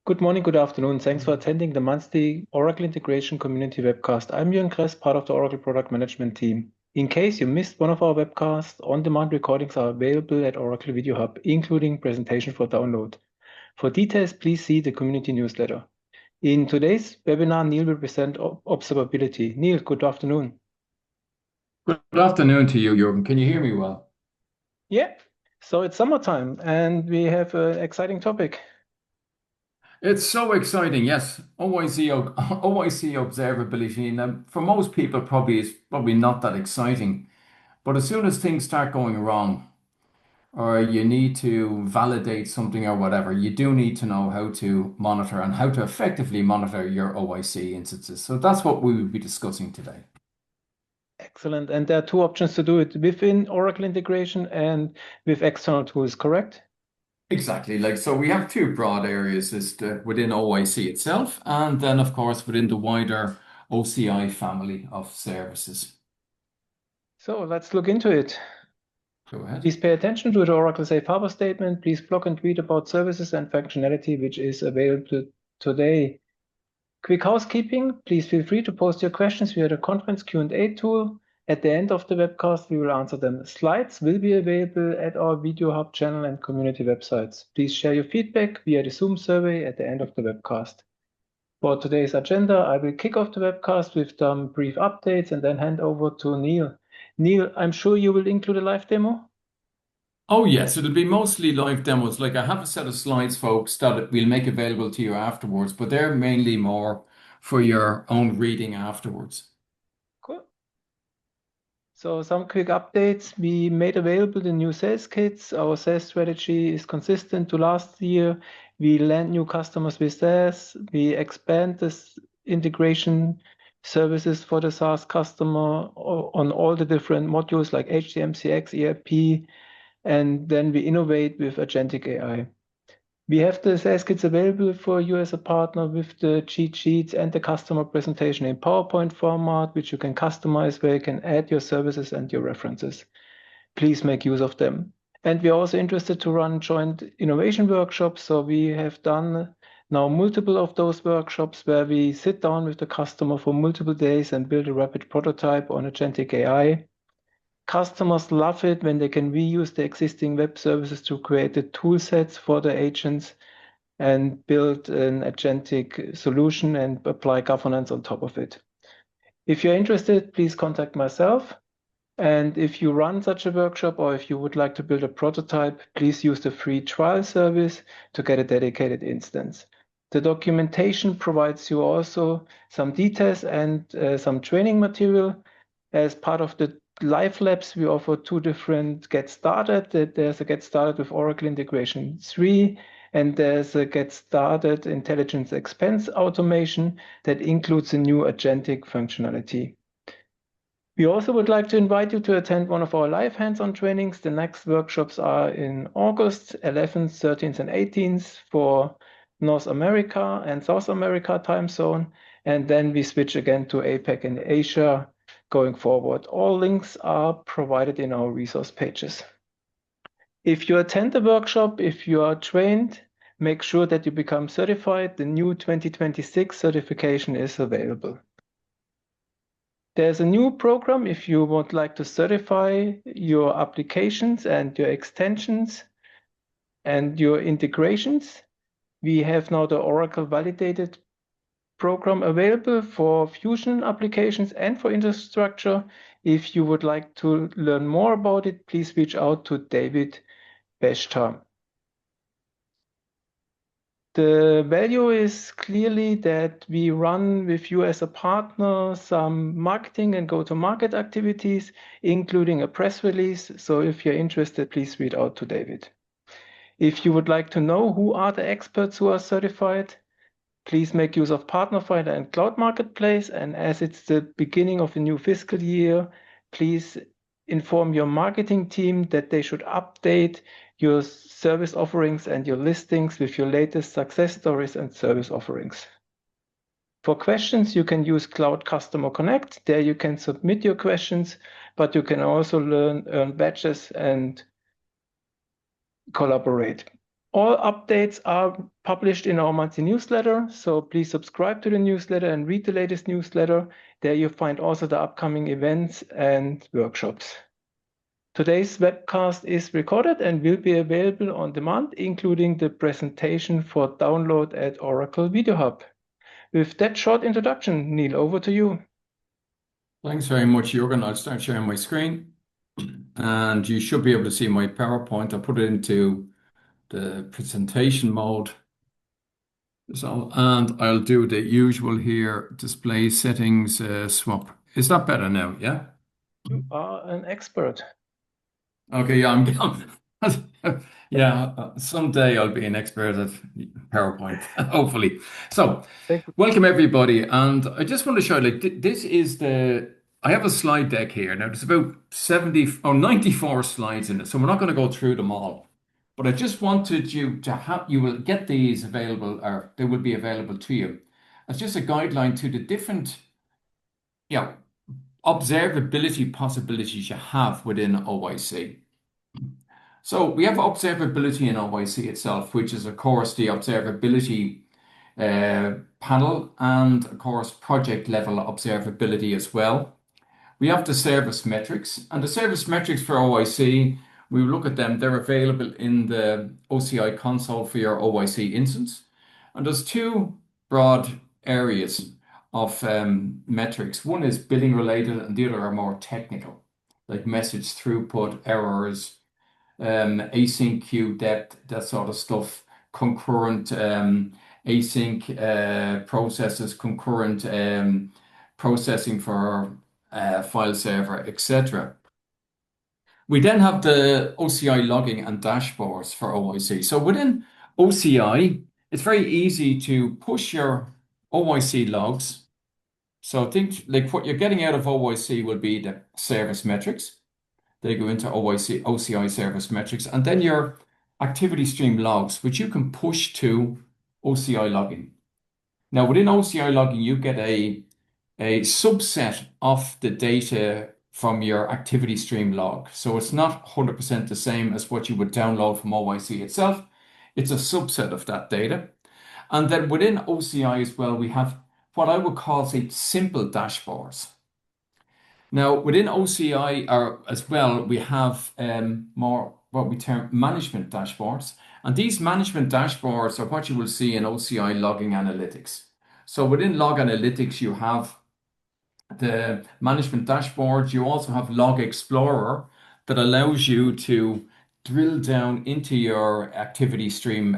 Good morning, good afternoon. Thanks for attending the monthly Oracle Integration Community Webcast. I'm Jürgen Kress, part of the Oracle Product Management team. In case you missed one of our webcasts, on-demand recordings are available at Oracle Video Hub, including presentation for download. For details, please see the community newsletter. In today's webinar, Niall will present observability. Niall, good afternoon. Good afternoon to you, Jürgen. Can you hear me well? Yeah, so it's summertime and we have an exciting topic. It's so exciting, yes. OIC observability, and for most people, it's probably not that exciting. But as soon as things start going wrong, or you need to validate something or whatever, you do need to know how to monitor and how to effectively monitor your OIC instances. So that's what we will be discussing today. Excellent. And there are two options to do it within Oracle integration and with external tools, correct? Exactly. So we have two broad areas within OIC itself, and then of course within the wider OCI family of services. So let's look into it. Go ahead. Please pay attention to the Oracle Safe Harbor statement. Please block and tweet about services and functionality which is available today. Quick housekeeping, please feel free to post your questions via the conference Q&A tool. At the end of the webcast, we will answer them. Slides will be available at our Video Hub channel and community websites. Please share your feedback via the Zoom survey at the end of the webcast. For today's agenda, I will kick off the webcast with some brief updates and then hand over to Niall. Niall, I'm sure you will include a live demo? Oh yes, it'll be mostly live demos. Like I have a set of slides, folks, that we'll make available to you afterwards, but they're mainly more for your own reading afterwards. Cool. So some quick updates. We made available the new sales kits. Our sales strategy is consistent to last year. We land new customers with SaaS. We expand this integration services for the SaaS customer on all the different modules like HCM, CX, ERP, and then we innovate with agentic AI. We have the sales kits available for you as a partner with the cheat sheets and the customer presentation in PowerPoint format, which you can customize where you can add your services and your references. Please make use of them. And we're also interested to run joint innovation workshops. So we have done now multiple of those workshops where we sit down with the customer for multiple days and build a rapid prototype on agentic AI. Customers love it when they can reuse the existing web services to create the tool sets for the agents and build an agentic solution and apply governance on top of it. If you're interested, please contact myself. And if you run such a workshop or if you would like to build a prototype, please use the free trial service to get a dedicated instance. The documentation provides you also some details and some training material. As part of the Live Labs, we offer two different Get Started. There's a Get Started with Oracle Integration 3, and there's a Get Started Intelligence Expense Automation that includes a new agentic functionality. We also would like to invite you to attend one of our live hands-on trainings. The next workshops are in August 11th, 13th, and 18th for North America and South America time zone. And then we switch again to APAC and Asia going forward. All links are provided in our resource pages. If you attend the workshop, if you are trained, make sure that you become certified. The new 2026 certification is available. There's a new program if you would like to certify your applications and your extensions and your integrations. We have now the Oracle Validated program available for Fusion applications and for infrastructure. If you would like to learn more about it, please reach out to David Beshtar. The value is clearly that we run with you as a partner some marketing and go-to-market activities, including a press release. So if you're interested, please reach out to David. If you would like to know who are the experts who are certified, please make use of Partner Finder and Cloud Marketplace. And as it's the beginning of a new fiscal year, please inform your marketing team that they should update your service offerings and your listings with your latest success stories and service offerings. For questions, you can use Cloud Customer Connect. There you can submit your questions, but you can also earn badges and collaborate. All updates are published in our monthly newsletter, so please subscribe to the newsletter and read the latest newsletter. There you'll find also the upcoming events and workshops. Today's webcast is recorded and will be available on demand, including the presentation for download at Oracle Video Hub. With that short introduction, Neil, over to you. Thanks very much, Jürgen. I'll start sharing my screen, and you should be able to see my PowerPoint. I'll put it into the presentation mode. So, and I'll do the usual here, display settings, swap. Is that better now? Yeah? You are an expert. Okay, yeah, yeah, someday I'll be an expert at PowerPoint, hopefully. So, Thank you. welcome everybody. And I just want to show, this is I have a slide deck here. Now, there's about 70 or 94 slides in it, so we're not going to go through them all. But I just wanted you to have, you will get these available, or they will be available to you. It's just a guideline to the different, observability possibilities you have within OIC. So we have observability in OIC itself, which is, of course, the observability panel and, of course, project level observability as well. We have the service metrics, and the service metrics for OIC, we look at them, they're available in the OCI console for your OIC instance. And there's two broad areas of metrics. One is billing related and the other are more technical, like message throughput, errors, async queue depth, that sort of stuff, concurrent async processes, concurrent processing for file server, etc. We then have the OCI logging and dashboards for OIC. So within OCI, it's very easy to push your OIC logs. So think like what you're getting out of OIC will be the service metrics. They go into OCI service metrics, and then your activity stream logs, which you can push to OCI logging. Now, within OCI logging, you get a subset of the data from your activity stream log. So it's not 100% the same as what you would download from OIC itself. It's a subset of that data. And then within OCI as well, we have what I would call, say, simple dashboards. Now, within OCI as well, we have more what we term management dashboards. And these management dashboards are what you will see in OCI logging analytics. So within log analytics, you have the management dashboard. You also have Log Explorer that allows you to drill down into your activity stream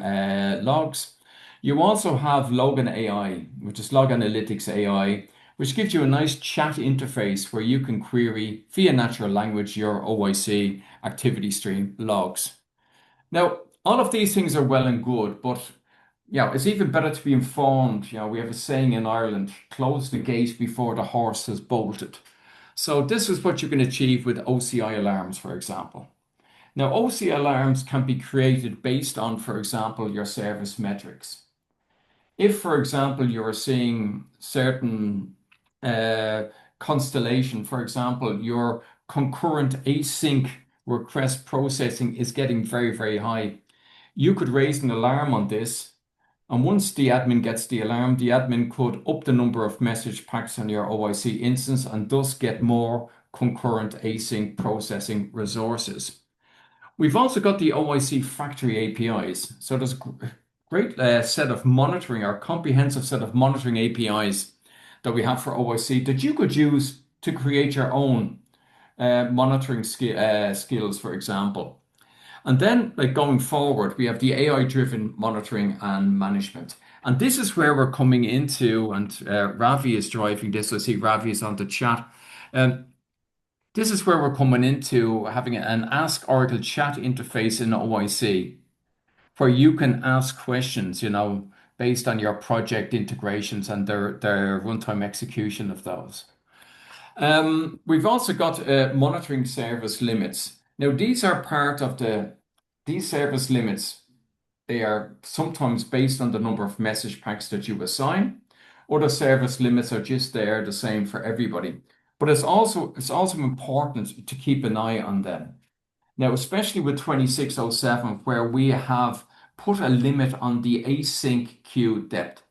logs. You also have Logan AI, which is Log Analytics AI, which gives you a nice chat interface where you can query via natural language your OIC activity stream logs. Now, all of these things are well and good, but it's even better to be informed. We have a saying in Ireland, close the gate before the horse has bolted. So this is what you can achieve with OCI alarms, for example. Now, OCI alarms can be created based on, for example, your service metrics. If, for example, you're seeing certain constellation, for example, your concurrent async request processing is getting very, very high, you could raise an alarm on this. And once the admin gets the alarm, the admin could up the number of message packs on your OIC instance and thus get more concurrent async processing resources. We've also got the OIC factory APIs. So there's a great set of monitoring, or comprehensive set of monitoring APIs that we have for OIC that you could use to create your own monitoring skills, for example. And then, like going forward, we have the AI-driven monitoring and management. And this is where we're coming into, and Ravi is driving this. I see Ravi is on the chat. This is where we're coming into having an Ask Oracle chat interface in OIC, where you can ask questions, based on your project integrations and their runtime execution of those. We've also got monitoring service limits. Now, these are part of these service limits. They are sometimes based on the number of message packs that you assign. Other service limits are just there, the same for everybody. But it's also important to keep an eye on them. Now, especially with 2607, where we have put a limit on the async queue depth.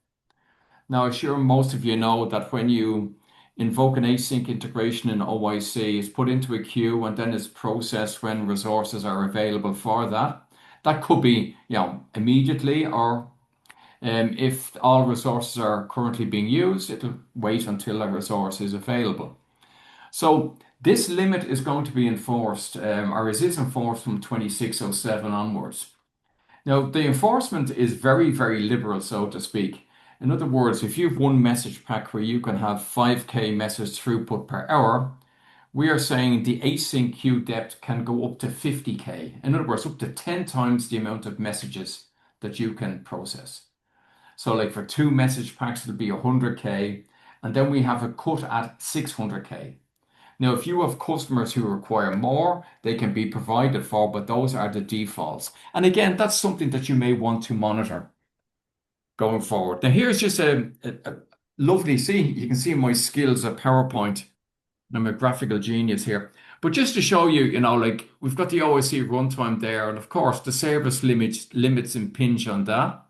Now, I'm sure most of you know that when you invoke an async integration in OIC, it's put into a queue and then it's processed when resources are available for that. That could be, immediately, or if all resources are currently being used, it'll wait until a resource is available. So this limit is going to be enforced, or is enforced from 2607 onwards. Now, the enforcement is very, very liberal, so to speak. In other words, if you have one message pack where you can have 5K message throughput per hour, we are saying the async queue depth can go up to 50K. In other words, up to 10 times the amount of messages that you can process. So like for 2 message packs, it'll be 100K, and then we have a cut at 600K. Now, if you have customers who require more, they can be provided for, but those are the defaults. And again, that's something that you may want to monitor going forward. Now, here's just a lovely, you can see my skills at PowerPoint. I'm a graphical genius here. But just to show you, like we've got the OSC runtime there, and of course the service limits impinge on that.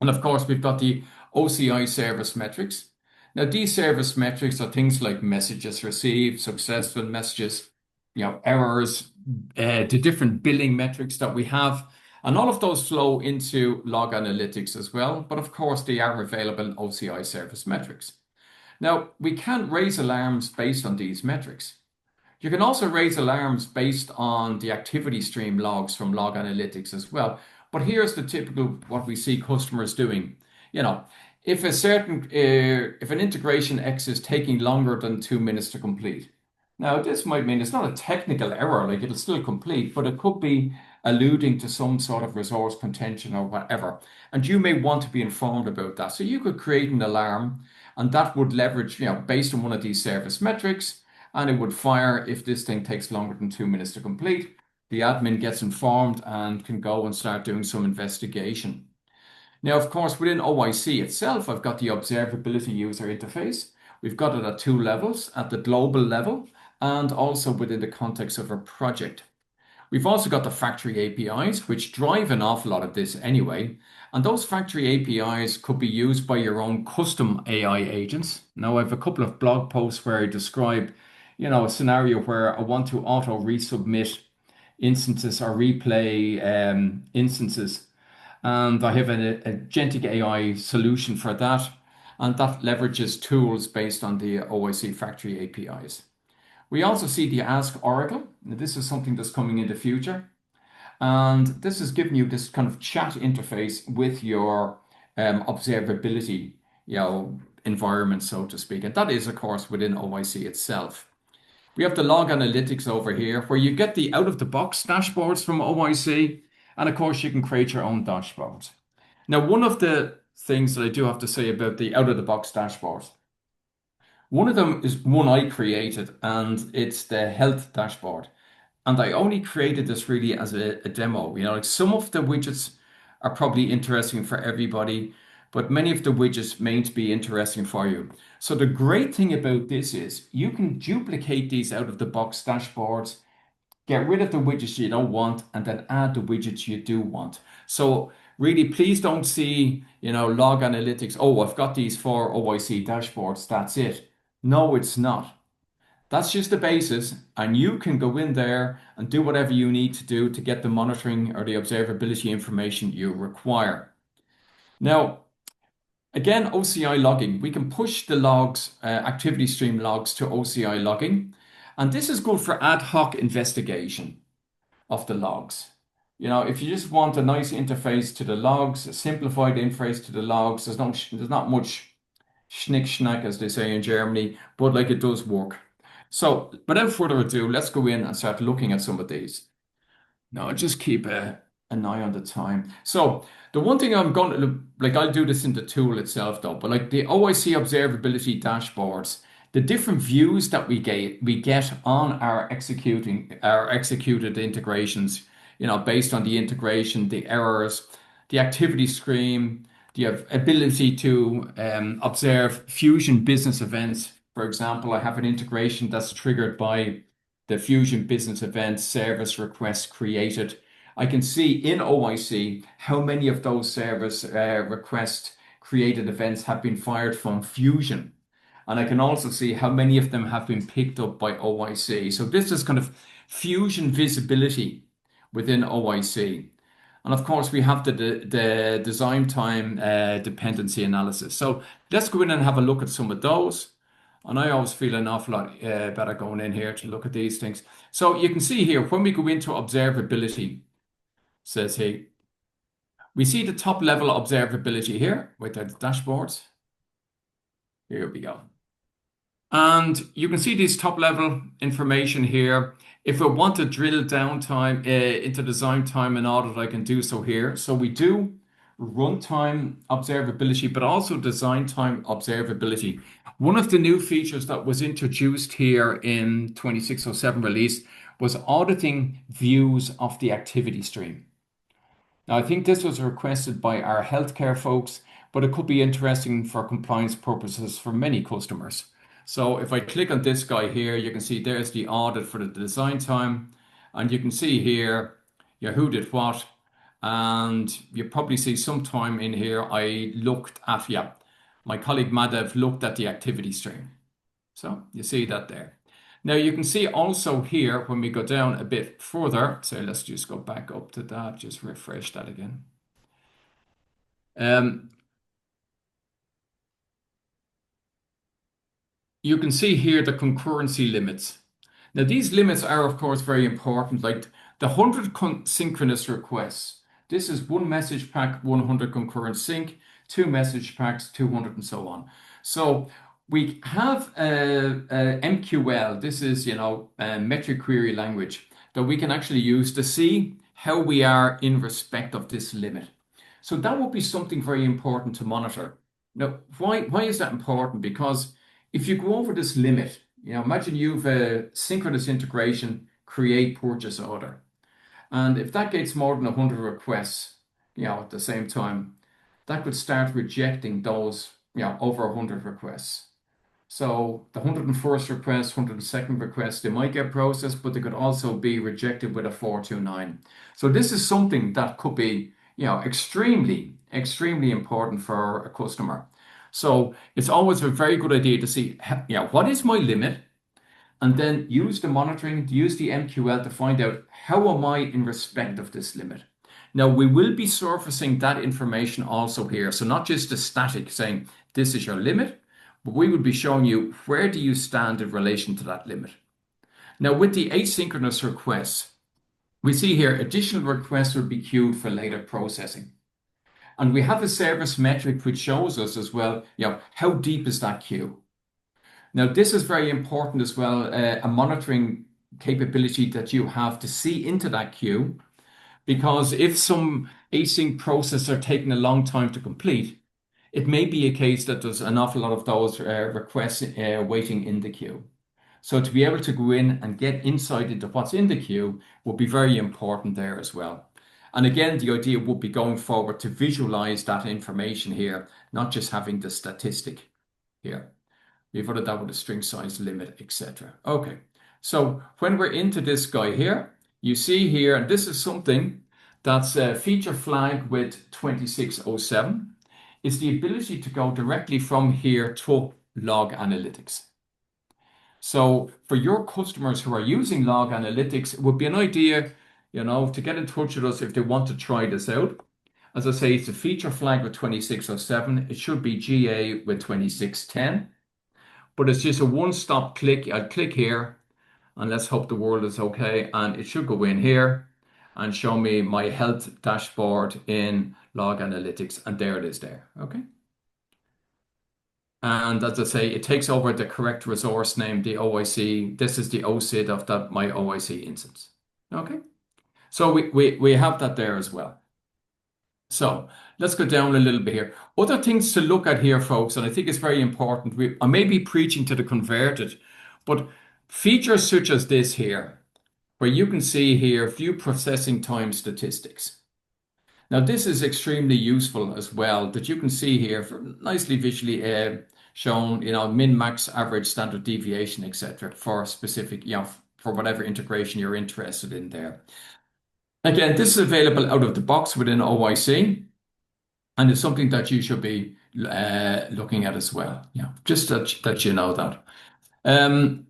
And of course, we've got the OCI service metrics. Now, these service metrics are things like messages received, successful messages, errors, the different billing metrics that we have. And all of those flow into log analytics as well. But of course, they are available in OCI service metrics. Now, we can raise alarms based on these metrics. You can also raise alarms based on the activity stream logs from log analytics as well. But here's the typical what we see customers doing. If if an integration X is taking longer than 2 minutes to complete. Now, this might mean it's not a technical error, like it'll still complete, but it could be alluding to some sort of resource contention or whatever. And you may want to be informed about that. So you could create an alarm, and that would leverage, based on one of these service metrics, and it would fire if this thing takes longer than 2 minutes to complete. The admin gets informed and can go and start doing some investigation. Now, of course, within OIC itself, I've got the observability user interface. We've got it at 2 levels, at the global level and also within the context of a project. We've also got the factory APIs, which drive an awful lot of this anyway. And those factory APIs could be used by your own custom AI agents. Now, I have a couple of blog posts where I describe, a scenario where I want to auto resubmit instances or replay instances. And I have a agentic AI solution for that. And that leverages tools based on the OIC factory APIs. We also see the Ask Oracle. This is something that's coming in the future. And this is giving you this kind of chat interface with your observability environment, so to speak. And that is, of course, within OIC itself. We have the log analytics over here, where you get the out-of-the-box dashboards from OIC. And of course, you can create your own dashboards. Now, one of the things that I do have to say about the out-of-the-box dashboards, one of them is one I created, and it's the health dashboard. And I only created this really as a demo. Like some of the widgets are probably interesting for everybody, but many of the widgets mayn't be interesting for you. So the great thing about this is you can duplicate these out-of-the-box dashboards, get rid of the widgets you don't want, and then add the widgets you do want. So really, please don't see, log analytics. Oh, I've got these 4 OIC dashboards. That's it. No, it's not. That's just the basis, and you can go in there and do whatever you need to do to get the monitoring or the observability information you require. Now, again, OCI logging. We can push the logs, activity stream logs to OCI logging, and this is good for ad hoc investigation of the logs. If you just want a nice interface to the logs, a simplified interface to the logs, there's not much schnick schnack, as they say in Germany, but like it does work. So without further ado, let's go in and start looking at some of these. Now, I'll just keep an eye on the time. So the one thing I'm going to, I'll do this in the tool itself though, but like the OIC observability dashboards, the different views that we get on our executed integrations, based on the integration, the errors, the activity stream, the ability to observe Fusion business events. For example, I have an integration that's triggered by the Fusion business event service request created I can see in OIC how many of those service request created events have been fired from Fusion. And I can also see how many of them have been picked up by OIC. So this is kind of Fusion visibility within OIC. And of course, we have the design time dependency analysis. So let's go in and have a look at some of those. And I always feel an awful lot better going in here to look at these things. So you can see here, when we go into observability, says here, we see the top level observability here with the dashboards. Here we go. And you can see this top level information here. If I want to drill down time into design time and audit, I can do so here. So we do runtime observability, but also design time observability. One of the new features that was introduced here in 2607 release was auditing views of the activity stream. Now, I think this was requested by our healthcare folks, but it could be interesting for compliance purposes for many customers. So if I click on this guy here, you can see there's the audit for the design time. And you can see here, who did what. And you probably see sometime in here, I looked at, my colleague Madhav looked at the activity stream. So you see that there. Now you can see also here, when we go down a bit further, so let's just go back up to that, just refresh that again. You can see here the concurrency limits. Now these limits are of course very important, like the 100 synchronous requests. This is one message pack, 100 concurrent sync, two message packs, 200 and so on. So we have MQL, this is, metric query language that we can actually use to see how we are in respect of this limit. So that would be something very important to monitor. Now, why is that important? Because if you go over this limit, imagine you've a synchronous integration, create purchase order. And if that gets more than 100 requests, at the same time, that could start rejecting those, over 100 requests. So the 101st request, 102nd request, they might get processed, but they could also be rejected with a 429. So this is something that could be, extremely, extremely important for a customer. So it's always a very good idea to see, what is my limit? And then use the monitoring, use the MQL to find out how am I in respect of this limit. Now we will be surfacing that information also here. So not just a static saying this is your limit, but we will be showing you where do you stand in relation to that limit. Now with the asynchronous requests, we see here additional requests will be queued for later processing. And we have a service metric which shows us as well, how deep is that queue? Now, this is very important as well, a monitoring capability that you have to see into that queue, because if some async processes are taking a long time to complete, it may be a case that there's an awful lot of those requests waiting in the queue. So to be able to go in and get insight into what's in the queue will be very important there as well. And again, the idea would be going forward to visualize that information here, not just having the statistic here. We've added that with a string size limit, etc. Okay, so when we're into this guy here, you see here, and this is something that's a feature flag with 2607. It's the ability to go directly from here to log analytics. So for your customers who are using log analytics, it would be an idea, to get in touch with us if they want to try this out. As I say, it's a feature flag with 2607. It should be GA with 2610. But it's just a one-stop click. I'll click here and let's hope the world is okay. And it should go in here and show me my health dashboard in log analytics. And there it is there. Okay. And as I say, it takes over the correct resource name, the OIC. This is the OSID of that my OIC instance. Okay. So we have that there as well. So let's go down a little bit here. Other things to look at here, folks, and I think it's very important. I may be preaching to the converted, but features such as this here, where you can see here view processing time statistics. Now this is extremely useful as well, that you can see here for nicely visually shown, min, max, average, standard deviation, etc. for specific, for whatever integration you're interested in there. Again, this is available out of the box within OIC, and it's something that you should be looking at as well. Yeah, just that you know that. Um,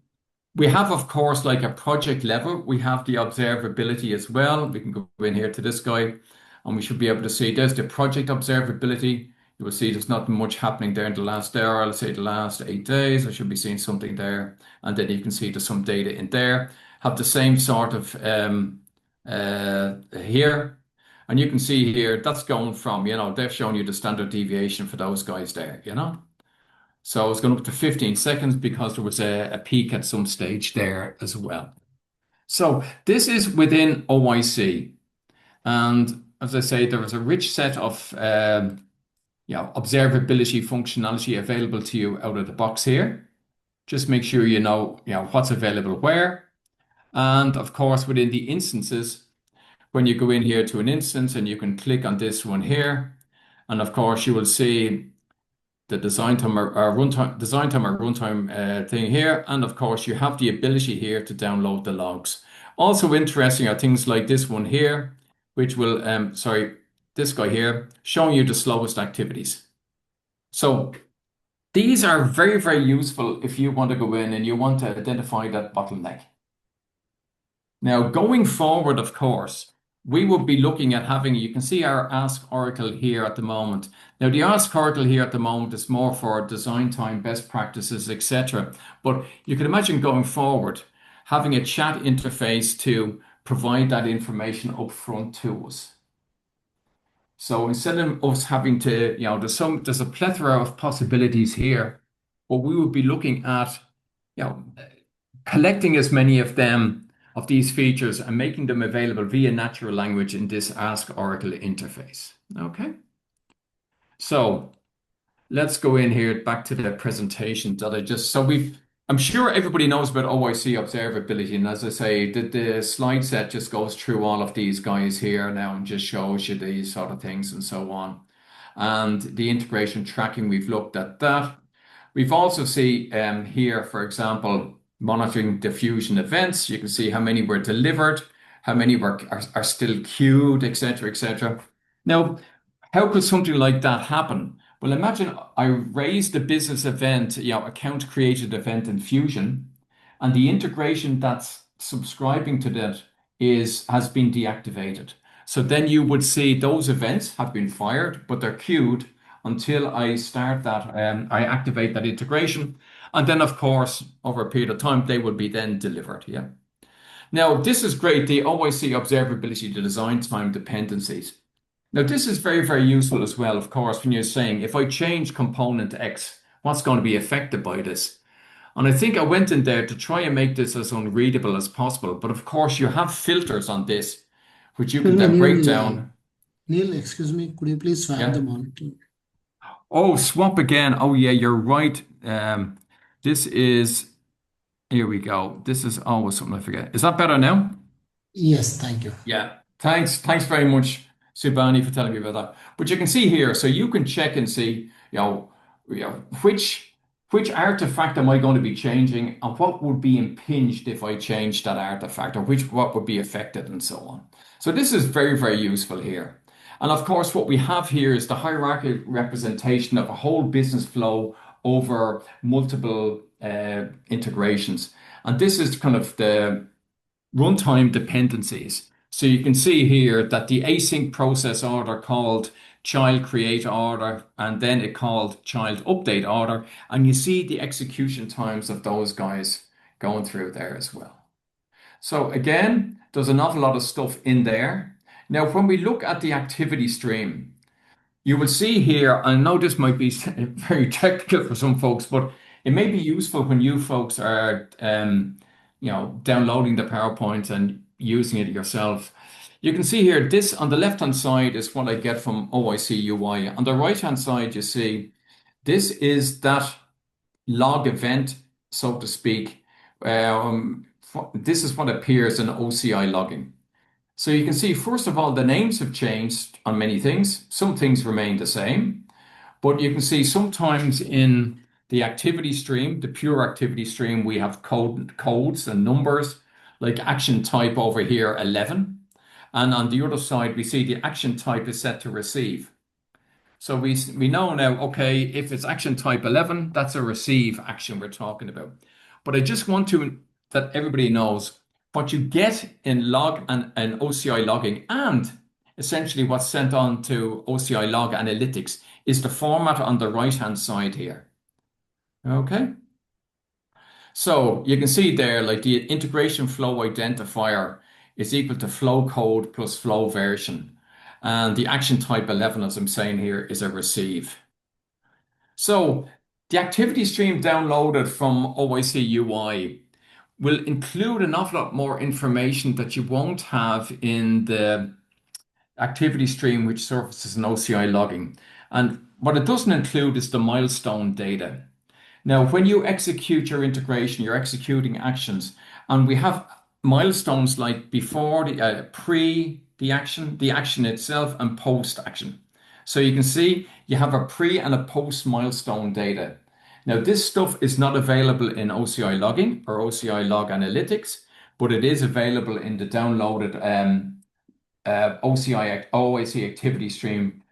we have, of course, like a project level, we have the observability as well. We can go in here to this guy, and we should be able to see there's the project observability. You will see there's not much happening there in the last hour. Let's say the last 8 days. I should be seeing something there. And then you can see there's some data in there. Have the same sort of here. And you can see here, that's going from, they've shown you the standard deviation for those guys there. So it's going up to 15 seconds because there was a peak at some stage there as well. So this is within OIC. And as I say, there is a rich set of observability functionality available to you out of the box here. Just make sure you know what's available where. And of course, within the instances, when you go in here to an instance and you can click on this one here, and of course you will see the design time or runtime thing here. And of course, you have the ability here to download the logs. Also interesting are things like this one here, which will, this guy here, showing you the slowest activities. So these are very, very useful if you want to go in and you want to identify that bottleneck. Now, going forward, of course, we will be looking at having, you can see our Ask Oracle here at the moment. Now, the Ask Oracle here at the moment is more for design time, best practices, etc. But you can imagine going forward, having a chat interface to provide that information up front to us. So instead of us having to, there's a plethora of possibilities here, but we would be looking at, collecting as many of these features and making them available via natural language in this Ask Oracle interface. Okay. So let's go in here back to the presentation that I'm sure everybody knows about OIC observability. And as I say, the slide set just goes through all of these guys here now and just shows you these sort of things and so on. And the integration tracking, we've looked at that. We've also see here, for example, monitoring diffusion events. You can see how many were delivered, how many are still queued, etc., etc. Now, how could something like that happen? Well, imagine I raised the business event, account created event in Fusion, and the integration that's subscribing to that has been deactivated. So then you would see those events have been fired, but they're queued until I start that, I activate that integration. And then, of course, over a period of time, they will be then delivered. Yeah. Now, this is great. The OIC observability, the design time dependencies. Now, this is very, very useful as well, of course, when you're saying, if I change component X, what's going to be affected by this? And I think I went in there to try and make this as unreadable as possible. But of course, you have filters on this, which you can Excuse me, then break Neil. down. Neil, excuse me, could you please swap the Yeah. monitor? Oh, swap again. Oh, yeah, you're right. This is, here we go. This is always something I forget. Is that better now? Yes, thank you. Yeah. Thanks very much, Subani, for telling me about that. But you can see here, so you can check and see, which artifact am I going to be changing and what would be impinged if I change that artifact, or what would be affected and so on. So this is very, very useful here. And of course, what we have here is the hierarchical representation of a whole business flow over multiple integrations. And this is kind of the runtime dependencies. So you can see here that the async process order called child create order, and then it called child update order. And you see the execution times of those guys going through there as well. So again, there's an awful lot of stuff in there. Now, when we look at the activity stream, you will see here, I know this might be very technical for some folks, but it may be useful when you folks are downloading the PowerPoint and using it yourself. You can see here, this on the left-hand side is what I get from OIC UI. On the right-hand side, you see, this is that log event, so to speak. This is what appears in OCI logging. So you can see, first of all, the names have changed on many things. Some things remain the same, but you can see sometimes in the activity stream, the pure activity stream, we have codes and numbers, like action type over here, 11. And on the other side, we see the action type is set to receive. So we know now, okay, if it's action type 11, that's a receive action we're talking about. But I just want to that everybody knows what you get in log and OCI logging, and essentially what's sent on to OCI log analytics is the format on the right-hand side here. Okay. So you can see there, like the integration flow identifier is equal to flow code plus flow version. And the action type 11, as I'm saying here, is a receive. So the activity stream downloaded from OIC UI will include an awful lot more information that you won't have in the activity stream which surfaces an OCI logging. And what it doesn't include is the milestone data. Now, when you execute your integration, you're executing actions, and we have milestones like before the pre the action itself, and post action. So you can see you have a pre and a post milestone data. Now, this stuff is not available in OCI logging or OCI log analytics, but it is available in the downloaded OIC activity stream,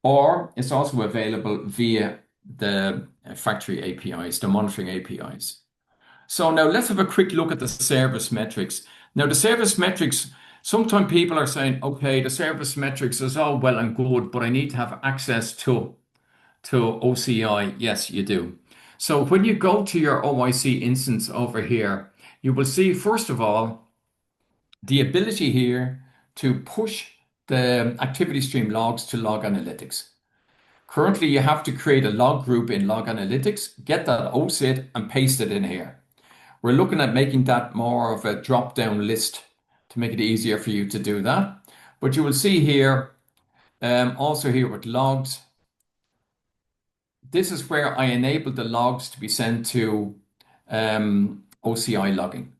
or it's also available via the factory APIs, the monitoring APIs. So now let's have a quick look at the service metrics. Now the service metrics, sometimes people are saying, okay, the service metrics is all well and good, but I need to have access to OCI. Yes, you do. So when you go to your OIC instance over here, you will see, first of all, the ability here to push the activity stream logs to log analytics. Currently, you have to create a log group in log analytics, get that OSID and paste it in here. We're looking at making that more of a drop-down list to make it easier for you to do that. But you will see here, also here with logs, this is where I enable the logs to be sent to OCI logging.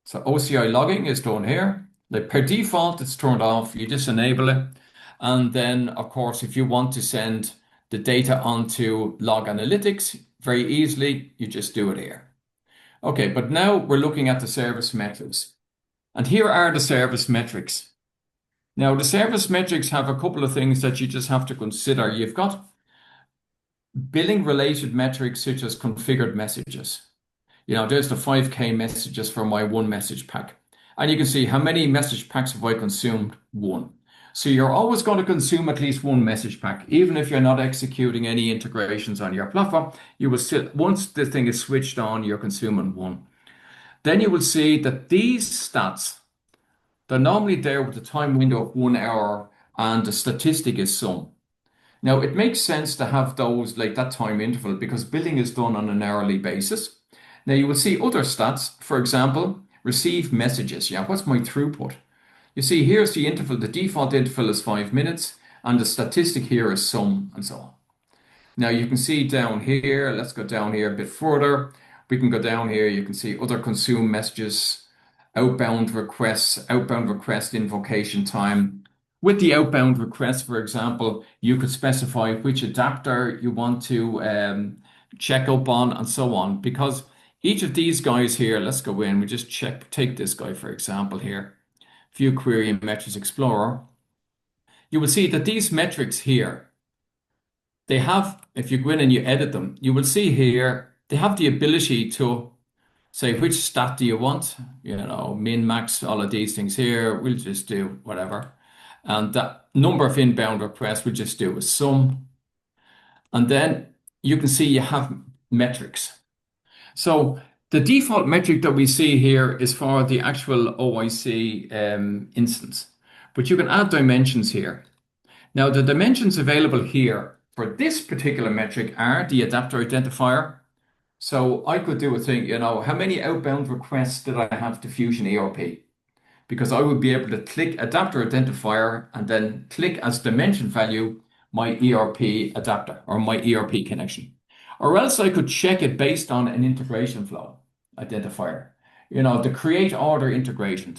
So OCI logging is done here. Like per default, it's turned off. You just enable it. And then, of course, if you want to send the data onto log analytics very easily, you just do it here. Okay, but now we're looking at the service metrics. And here are the service metrics. Now, the service metrics have a couple of things that you just have to consider. You've got billing related metrics such as configured messages. You know, there's the 5K messages for my one message pack. And you can see how many message packs have I consumed? One. So you're always going to consume at least one message pack, even if you're not executing any integrations on your platform. You will still, once the thing is switched on, you're consuming one. Then you will see that these stats, they're normally there with the time window of 1 hour and the statistic is sum. Now, it makes sense to have those like that time interval because billing is done on an hourly basis. Now you will see other stats, for example, receive messages. Yeah, what's my throughput? You see, here's the interval. The default interval is 5 minutes, and the statistic here is sum, and so on. Now you can see down here, let's go down here a bit further. We can go down here, you can see other consume messages, outbound requests, outbound request invocation time. With the outbound request, for example, you could specify which adapter you want to check up on, and so on, because each of these guys here, let's go in, we just take this guy, for example, here, View Query in Metrics Explorer. You will see that these metrics here, they have, if you go in and you edit them, you will see here, they have the ability to say which stat do you want, you know, min, max, all of these things here, we'll just do whatever. And that number of inbound requests, we'll just do a sum. And then you can see you have metrics. So the default metric that we see here is for the actual OIC instance, but you can add dimensions here. Now the dimensions available here for this particular metric are the adapter identifier. So I could do a thing, you know, how many outbound requests did I have to Fusion ERP? Because I would be able to click adapter identifier and then click as dimension value my ERP adapter or my ERP connection. Or else I could check it based on an integration flow identifier. You know, the create order integration.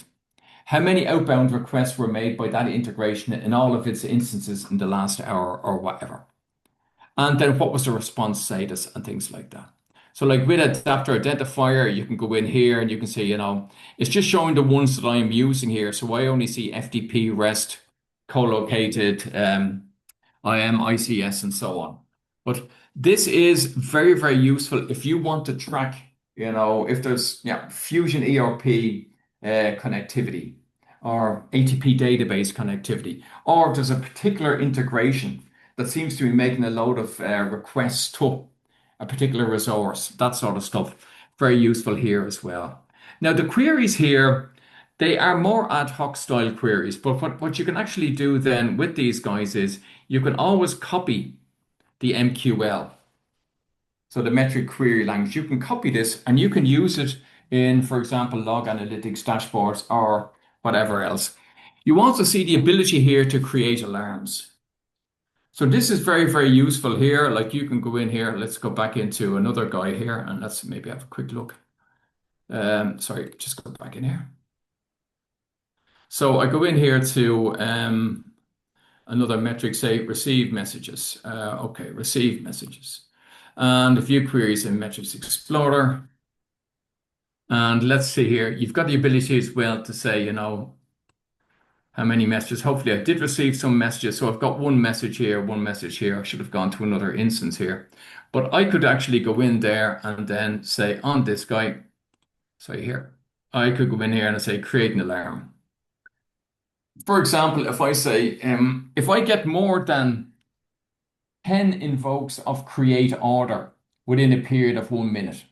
How many outbound requests were made by that integration in all of its instances in the last hour or whatever. And then what was the response status and things like that. So like with adapter identifier, you can go in here and you can say, it's just showing the ones that I'm using here. So I only see FTP, REST, co-located, IAM, ICS, and so on. But this is very, very useful if you want to track, if there's Fusion ERP connectivity or ATP database connectivity, or if there's a particular integration that seems to be making a load of requests to a particular resource, that sort of stuff. Very useful here as well. Now, the queries here, they are more ad hoc style queries, but what you can actually do then with these guys is you can always copy the MQL. So the metric query language, you can copy this and you can use it in, for example, log analytics dashboards or whatever else. You also see the ability here to create alarms. So this is very, very useful here. Like you can go in here. Let's go back into another guy here and let's maybe have a quick look. Sorry, just go back in here. So I go in here to another metric, say receive messages. Okay, receive messages. And a few queries in Metrics Explorer. And let's see here. You've got the ability as well to say, how many messages. Hopefully I did receive some messages. So I've got one message here, one message here. I should have gone to another instance here. But I could actually go in there and then say on this guy, so here, I could go in here and say create an alarm. For example, if I say, if I get more than 10 invokes of create order within a period of 1 minute,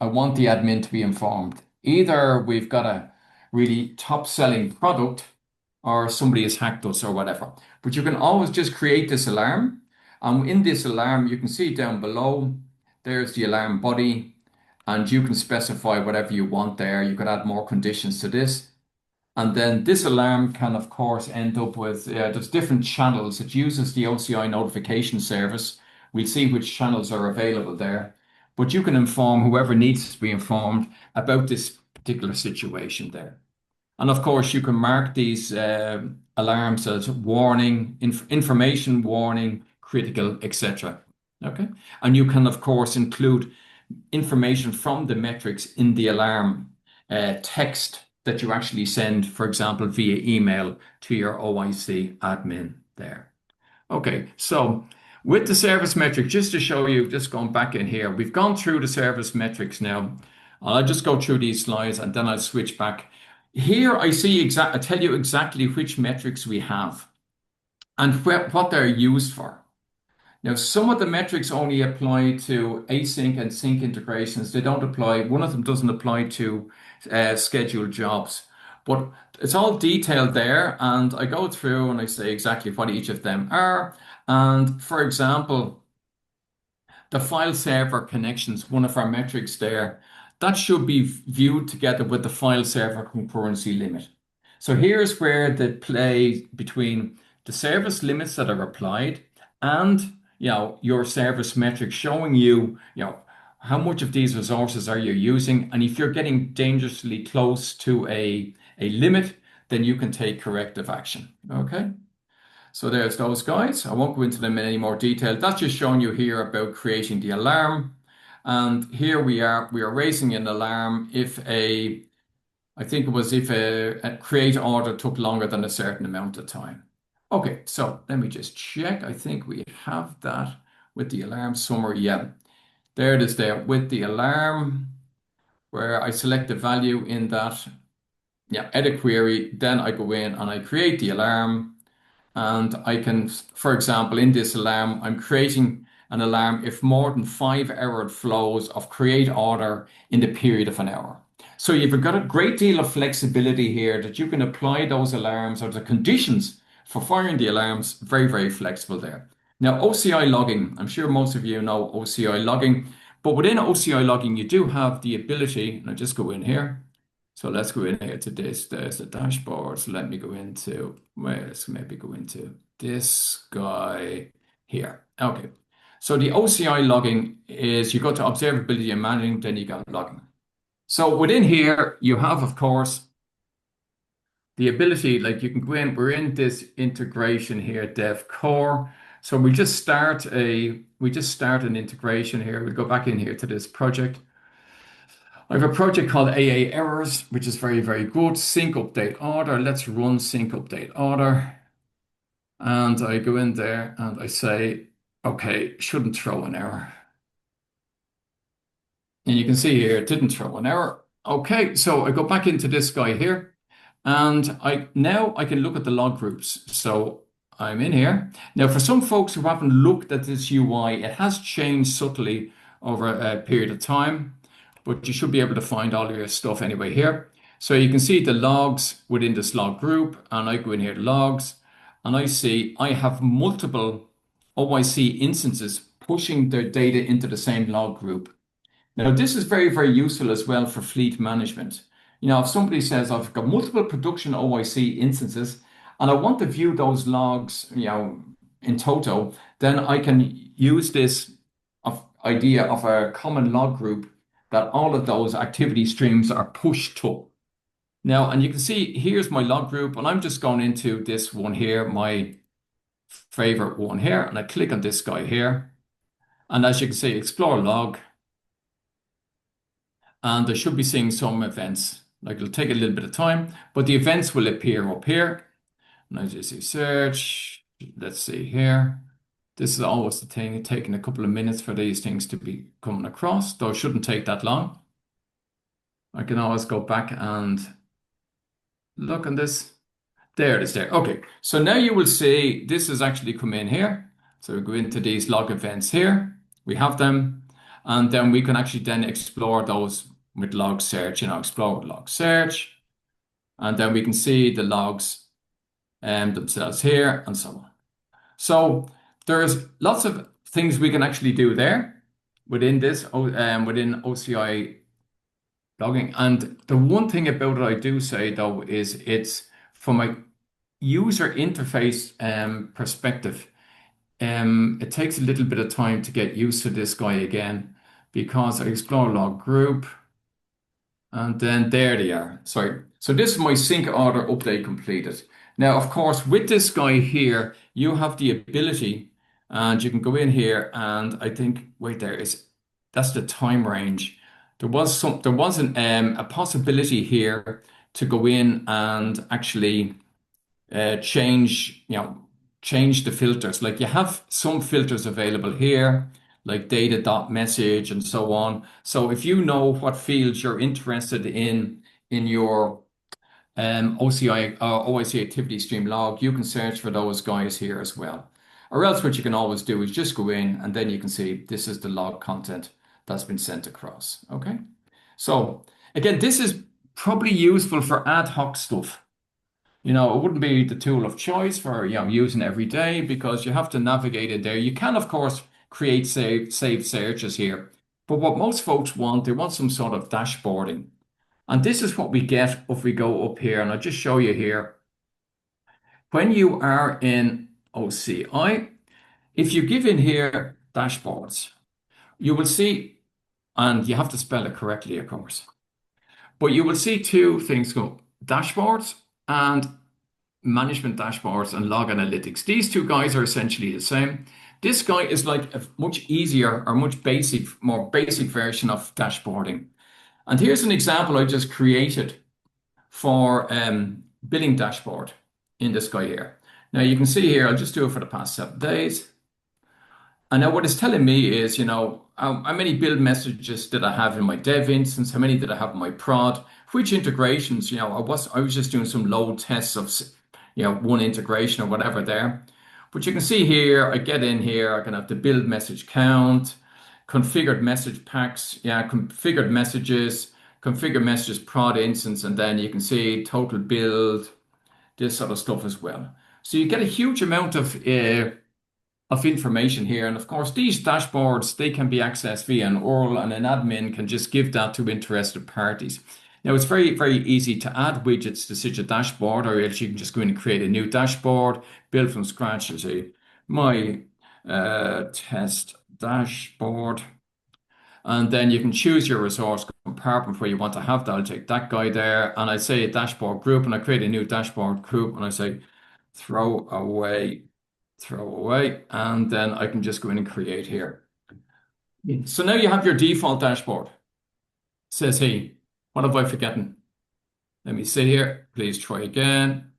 I want the admin to be informed. Either we've got a really top selling product or somebody has hacked us or whatever. But you can always just create this alarm. And in this alarm, you can see down below, there's the alarm body, and you can specify whatever you want there. You could add more conditions to this. And then this alarm can, of course, end up with, there's different channels. It uses the OCI notification service. We'll see which channels are available there. But you can inform whoever needs to be informed about this particular situation there. And of course, you can mark these alarms as warning, information, warning, critical, etc. Okay. And you can, of course, include information from the metrics in the alarm text that you actually send, for example, via email to your OIC admin there. Okay, so with the service metric, just to show you, just going back in here, we've gone through the service metrics now. I'll just go through these slides and then I'll switch back. Here I see I tell you exactly which metrics we have and what they're used for. Now, some of the metrics only apply to async and sync integrations. They don't apply, one of them doesn't apply to scheduled jobs, but it's all detailed there. And I go through and I say exactly what each of them are. And for example, the file server connections, one of our metrics there, that should be viewed together with the file server concurrency limit. So here's where the play between the service limits that are applied and your service metric showing you, how much of these resources are you using? And if you're getting dangerously close to a limit, then you can take corrective action. Okay. So there's those guys. I won't go into them in any more detail. That's just showing you here about creating the alarm. And here we are raising an alarm if a create order took longer than a certain amount of time. Okay, so let me just check. I think we have that with the alarm summary. Yeah, there it is there with the alarm where I select the value in that. Yeah, edit query. Then I go in and I create the alarm. And I can, for example, in this alarm, I'm creating an alarm if more than 5 errored flows of create order in the period of an hour. So you've got a great deal of flexibility here that you can apply those alarms or the conditions for firing the alarms, very, very flexible there. Now, OCI logging, I'm sure most of you know OCI logging, but within OCI logging, you do have the ability, and I'll just go in here. So let's go in here to this. There's the dashboard. So let me go into, let's maybe go into this guy here. Okay. So the OCI logging is you go to observability and managing, then you got logging. So within here, you have, of course, the ability, like you can go in, we're in this integration here, dev core. So we just start an integration here. We'll go back in here to this project. I have a project called AA errors, which is very, very good. Sync update order. Let's run sync update order. And I go in there and I say, okay, shouldn't throw an error. And you can see here, it didn't throw an error. Okay, so I go back into this guy here, and now I can look at the log groups. So I'm in here. Now, for some folks who haven't looked at this UI, it has changed subtly over a period of time, but you should be able to find all of your stuff anyway here. So you can see the logs within this log group, and I go in here to logs, and I see I have multiple OIC instances pushing their data into the same log group. Now, this is very, very useful as well for fleet management. If somebody says, I've got multiple production OIC instances and I want to view those logs, in toto, then I can use this idea of a common log group that all of those activity streams are pushed to. Now, and you can see here's my log group, and I'm just going into this one here, my favorite one here, and I click on this guy here. And as you can see, explore log. And I should be seeing some events. Like it'll take a little bit of time, but the events will appear up here. And I just see search. Let's see here. This is always the thing, taking a couple of minutes for these things to be coming across, though it shouldn't take that long. I can always go back and look on this. There it is there. Okay, so now you will see this has actually come in here. So we go into these log events here. We have them. And then we can actually then explore those with log search, explore with log search. And then we can see the logs themselves here and so on. So there's lots of things we can actually do there within this, within OCI logging. And the one thing about it I do say though is it's from a user interface perspective. It takes a little bit of time to get used to this guy again because I explore log group and then there they are. Sorry. So this is my sync order update completed. Now, of course, with this guy here, you have the ability and you can go in here and I think, wait, that's the time range. There was a possibility here to go in and actually change the filters. Like you have some filters available here, like data.message and so on. So if you know what fields you're interested in your OIC activity stream log, you can search for those guys here as well. Or else what you can always do is just go in and then you can see this is the log content that's been sent across. Okay. So again, this is probably useful for ad hoc stuff. It wouldn't be the tool of choice for using every day because you have to navigate it there. You can, of course, create saved searches here. But what most folks want, they want some sort of dashboarding. And this is what we get if we go up here. And I'll just show you here. When you are in OCI, if you give in here dashboards, you will see, and you have to spell it correctly, of course, but you will see two things go, dashboards and management dashboards and log analytics. These two guys are essentially the same. This guy is like a much easier or more basic version of dashboarding. And here's an example I just created for billing dashboard in this guy here. Now you can see here, I'll just do it for the past 7 days. And now what it's telling me is, how many build messages did I have in my dev instance? How many did I have in my prod? Which integrations, I was just doing some load tests of, one integration or whatever there. But you can see here, I get in here, I can have the build message count, configured message packs, configured messages, configure messages prod instance, and then you can see total build, this sort of stuff as well. So you get a huge amount of information here. And of course, these dashboards, they can be accessed via an URL and an admin can just give that to interested parties. Now, it's very, very easy to add widgets to such a dashboard, or else you can just go in and create a new dashboard, build from scratch as my test dashboard. And then you can choose your resource compartment where you want to have that. I'll take that guy there and I say a dashboard group and I create a new dashboard group and I say throw away throw away, and then I can just go in and create here. So now you have your default dashboard. Says he, what have I forgotten? Let me see here. Please try again.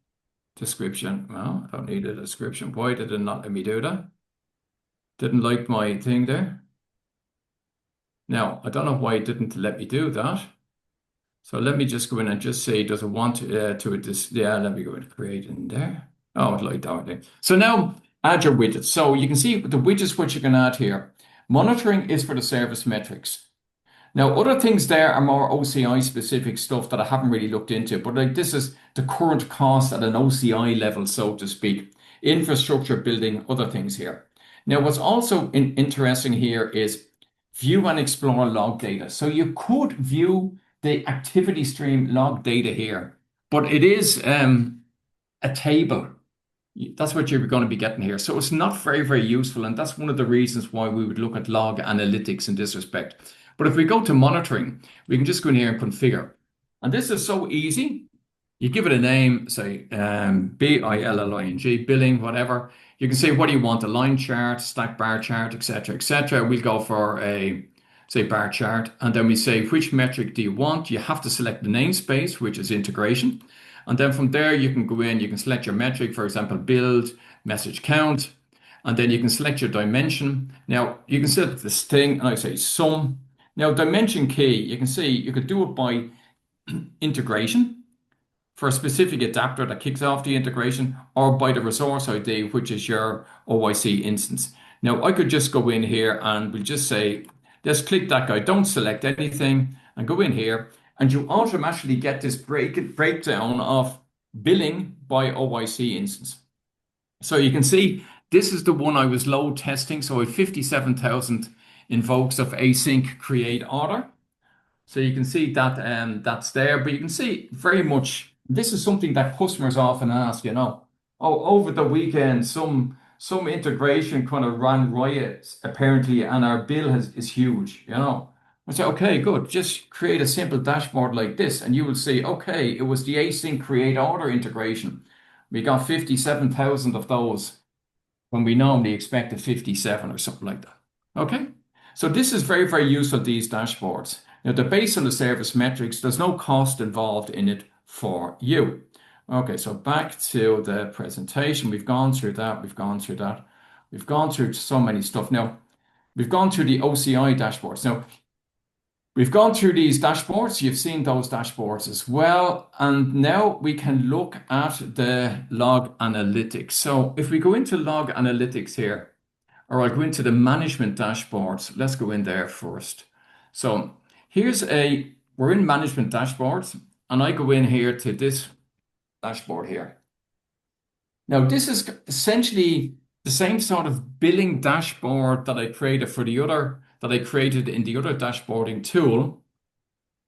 Description. Well, I don't need a description. Why did it not let me do that? Didn't like my thing there. Now, I don't know why it didn't let me do that. So let me just go in and just say, does it want yeah, let me go and create in there. Oh, like that. So now add your widgets. So you can see the widgets which you can add here. Monitoring is for the service metrics. Now, other things there are more OCI specific stuff that I haven't really looked into, but like this is the current cost at an OCI level, so to speak. Infrastructure building, other things here. Now, what's also interesting here is view and explore log data. So you could view the activity stream log data here, but it is a table. That's what you're going to be getting here. So it's not very, very useful. And that's one of the reasons why we would look at log analytics in this respect. But if we go to monitoring, we can just go in here and configure. And this is so easy. You give it a name, say billing, billing, whatever. You can say, what do you want? A line chart, stack bar chart, etc., etc. We'll go for a, say, bar chart. And then we say, which metric do you want? You have to select the namespace, which is integration. And then from there, you can go in, you can select your metric, for example, build, message count, and then you can select your dimension. Now, you can select this thing, and I say sum. Now, dimension key, you can see you could do it by integration for a specific adapter that kicks off the integration, or by the resource ID, which is your OIC instance. Now, I could just go in here and we'll just say, let's click that guy, don't select anything, and go in here, and you automatically get this breakdown of billing by OIC instance. So you can see this is the one I was load testing. So I have 57,000 invokes of async create order. So you can see that that's there, but you can see very much this is something that customers often ask, oh, over the weekend, some integration kind of ran riot apparently, and our bill is huge, I say, okay, good. Just create a simple dashboard like this, and you will see, okay, it was the async create order integration. We got 57,000 of those when we normally expected 57 or something like that. Okay, so this is very, very useful, these dashboards. Now, they're based on the service metrics. There's no cost involved in it for you. Okay, so back to the presentation. We've gone through that. We've gone through that. We've gone through so many stuff. Now, we've gone through the OCI dashboards. Now, we've gone through these dashboards. You've seen those dashboards as well. And now we can look at the log analytics. So if we go into log analytics here, or I'll go into the management dashboards. Let's go in there first. So we're in management dashboards, and I go in here to this dashboard here. Now, this is essentially the same sort of billing dashboard that I created in the other dashboarding tool.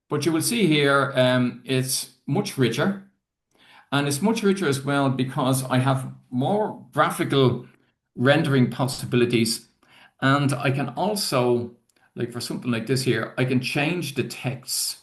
But you will see here, it's much richer. And it's much richer as well because I have more graphical rendering possibilities. And I can also, like for something like this here, I can change the texts.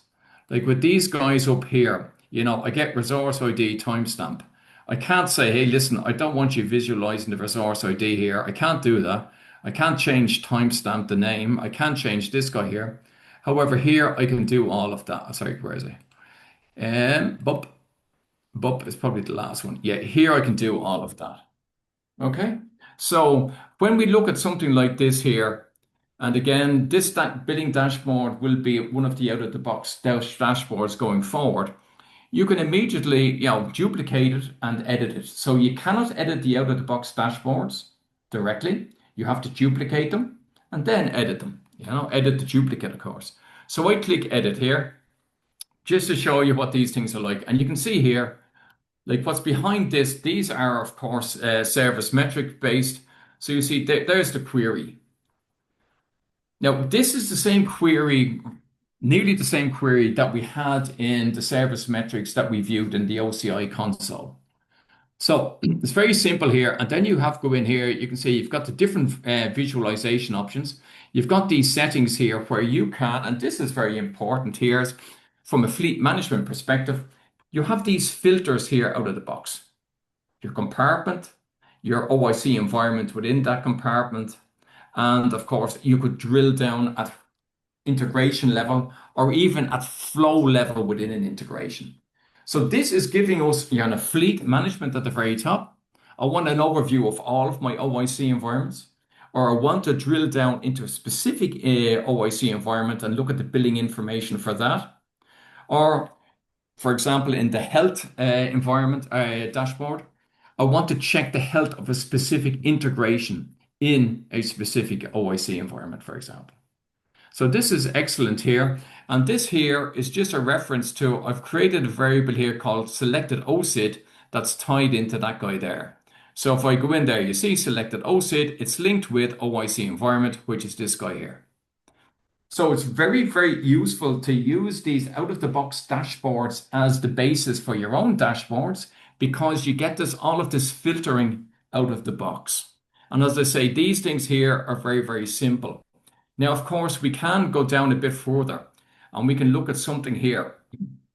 Like with these guys up here, I get resource ID timestamp. I can't say, hey, listen, I don't want you visualizing the resource ID here. I can't do that. I can't change timestamp the name. I can't change this guy here. However, here I can do all of that. Sorry, where is it? Bup is probably the last one. Yeah, here I can do all of that. Okay, so when we look at something like this here, and again, this billing dashboard will be one of the out-of-the-box dashboards going forward. You can immediately, duplicate it and edit it. So you cannot edit the out-of-the-box dashboards directly. You have to duplicate them and then edit them. Edit the duplicate, of course. So I click edit here just to show you what these things are like. And you can see here, like what's behind this, these are, of course, service metric based. So you see, there's the query. Now, this is the same query, nearly the same query that we had in the service metrics that we viewed in the OCI console. So it's very simple here. And then you have to go in here. You can see you've got the different visualization options. You've got these settings here where you can, and this is very important here from a fleet management perspective, you have these filters here out of the box. Your compartment, your OIC environment within that compartment. And of course, you could drill down at integration level or even at flow level within an integration. So this is giving us a fleet management at the very top. I want an overview of all of my OIC environments, or I want to drill down into a specific OIC environment and look at the billing information for that. Or, for example, in the health environment dashboard, I want to check the health of a specific integration in a specific OIC environment, for example. So this is excellent here. And this here is just a reference to, I've created a variable here called selected OSID that's tied into that guy there. So if I go in there, you see selected OSID, it's linked with OIC environment, which is this guy here. So it's very, very useful to use these out-of-the-box dashboards as the basis for your own dashboards, because you get all of this filtering out of the box. And as I say, these things here are very, very simple. Now, of course, we can go down a bit further and we can look at something here.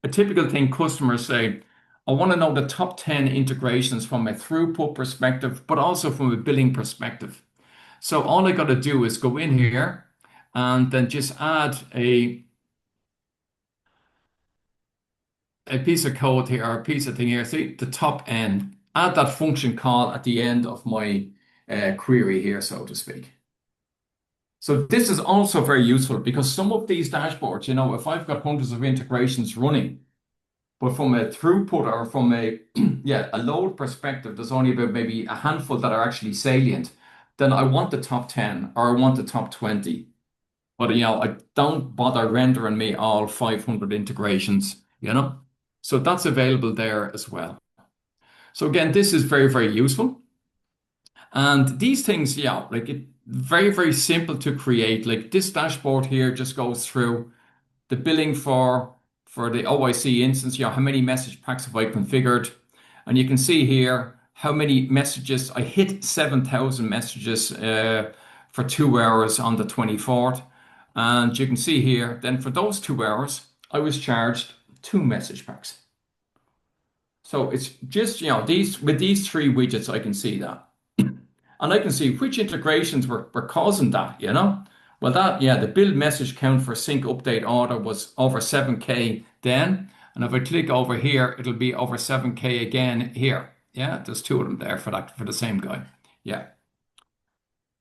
A typical thing customers say, I want to know the top 10 integrations from a throughput perspective, but also from a billing perspective. So all I got to do is go in here and then just add a piece of code here, or a piece of thing here. See the top end, add that function call at the end of my query here, so to speak. So this is also very useful because some of these dashboards, if I've got hundreds of integrations running, but from a throughput or from a load perspective, there's only about maybe a handful that are actually salient, then I want the top 10 or I want the top 20. But I don't bother rendering me all 500 integrations, So that's available there as well. So again, this is very, very useful. And these things, very, very simple to create. Like this dashboard here just goes through the billing for the OIC instance, how many message packs have I configured? And you can see here how many messages. I hit 7,000 messages for 2 hours on the 24th. And you can see here, then for those 2 hours, I was charged 2 message packs. So it's just, with these 3 widgets, I can see that. And I can see which integrations were causing that, Well, the build message count for sync update order was over 7K then. And if I click over here, it'll be over 7K again here. Yeah, there's 2 of them there for the same guy. Yeah.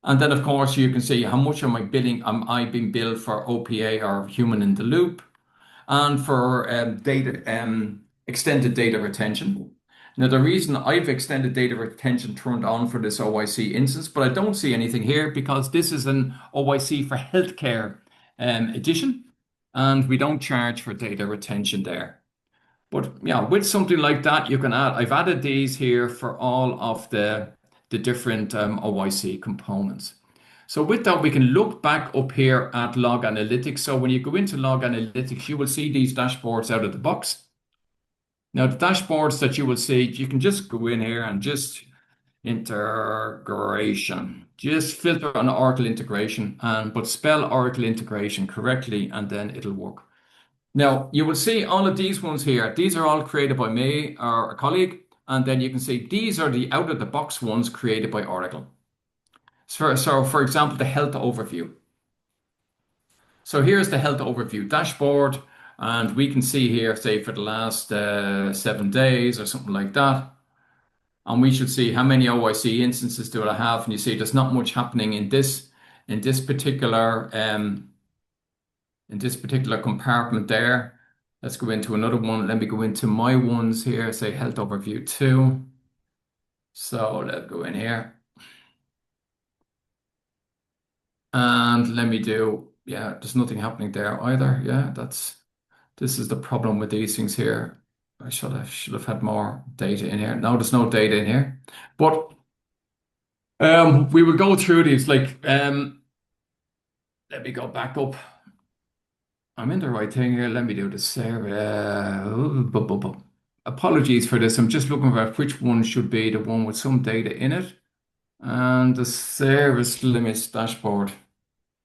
And then, of course, you can see how much am I billing. I being billed for OPA or human in the loop, and for extended data retention. Now, the reason I've extended data retention turned on for this OIC instance, but I don't see anything here because this is an OIC for healthcare edition, and we don't charge for data retention there. But with something like that, you can add. I've added these here for all of the different OIC components. So with that, we can look back up here at Log Analytics. So when you go into Log Analytics, you will see these dashboards out of the box. Now, the dashboards that you will see, you can just go in here and just integration. Just filter on Oracle integration, but spell Oracle integration correctly, and then it'll work. Now, you will see all of these ones here. These are all created by me or a colleague. And then you can see these are the out-of-the-box ones created by Oracle. So, for example, the health overview. So here's the health overview dashboard. And we can see here, say, for the last 7 days or something like that. And we should see how many OIC instances do I have. And you see there's not much happening in this particular compartment there. Let's go into another one. Let me go into my ones here, say health overview 2. So let's go in here. And let me do, there's nothing happening there either. This is the problem with these things here. I should have had more data in here. No, there's no data in here. But we will go through these. Let me go back up. I'm in the right thing here. Let me do this. Apologies for this. I'm just looking for which one should be the one with some data in it. And the service limits dashboard.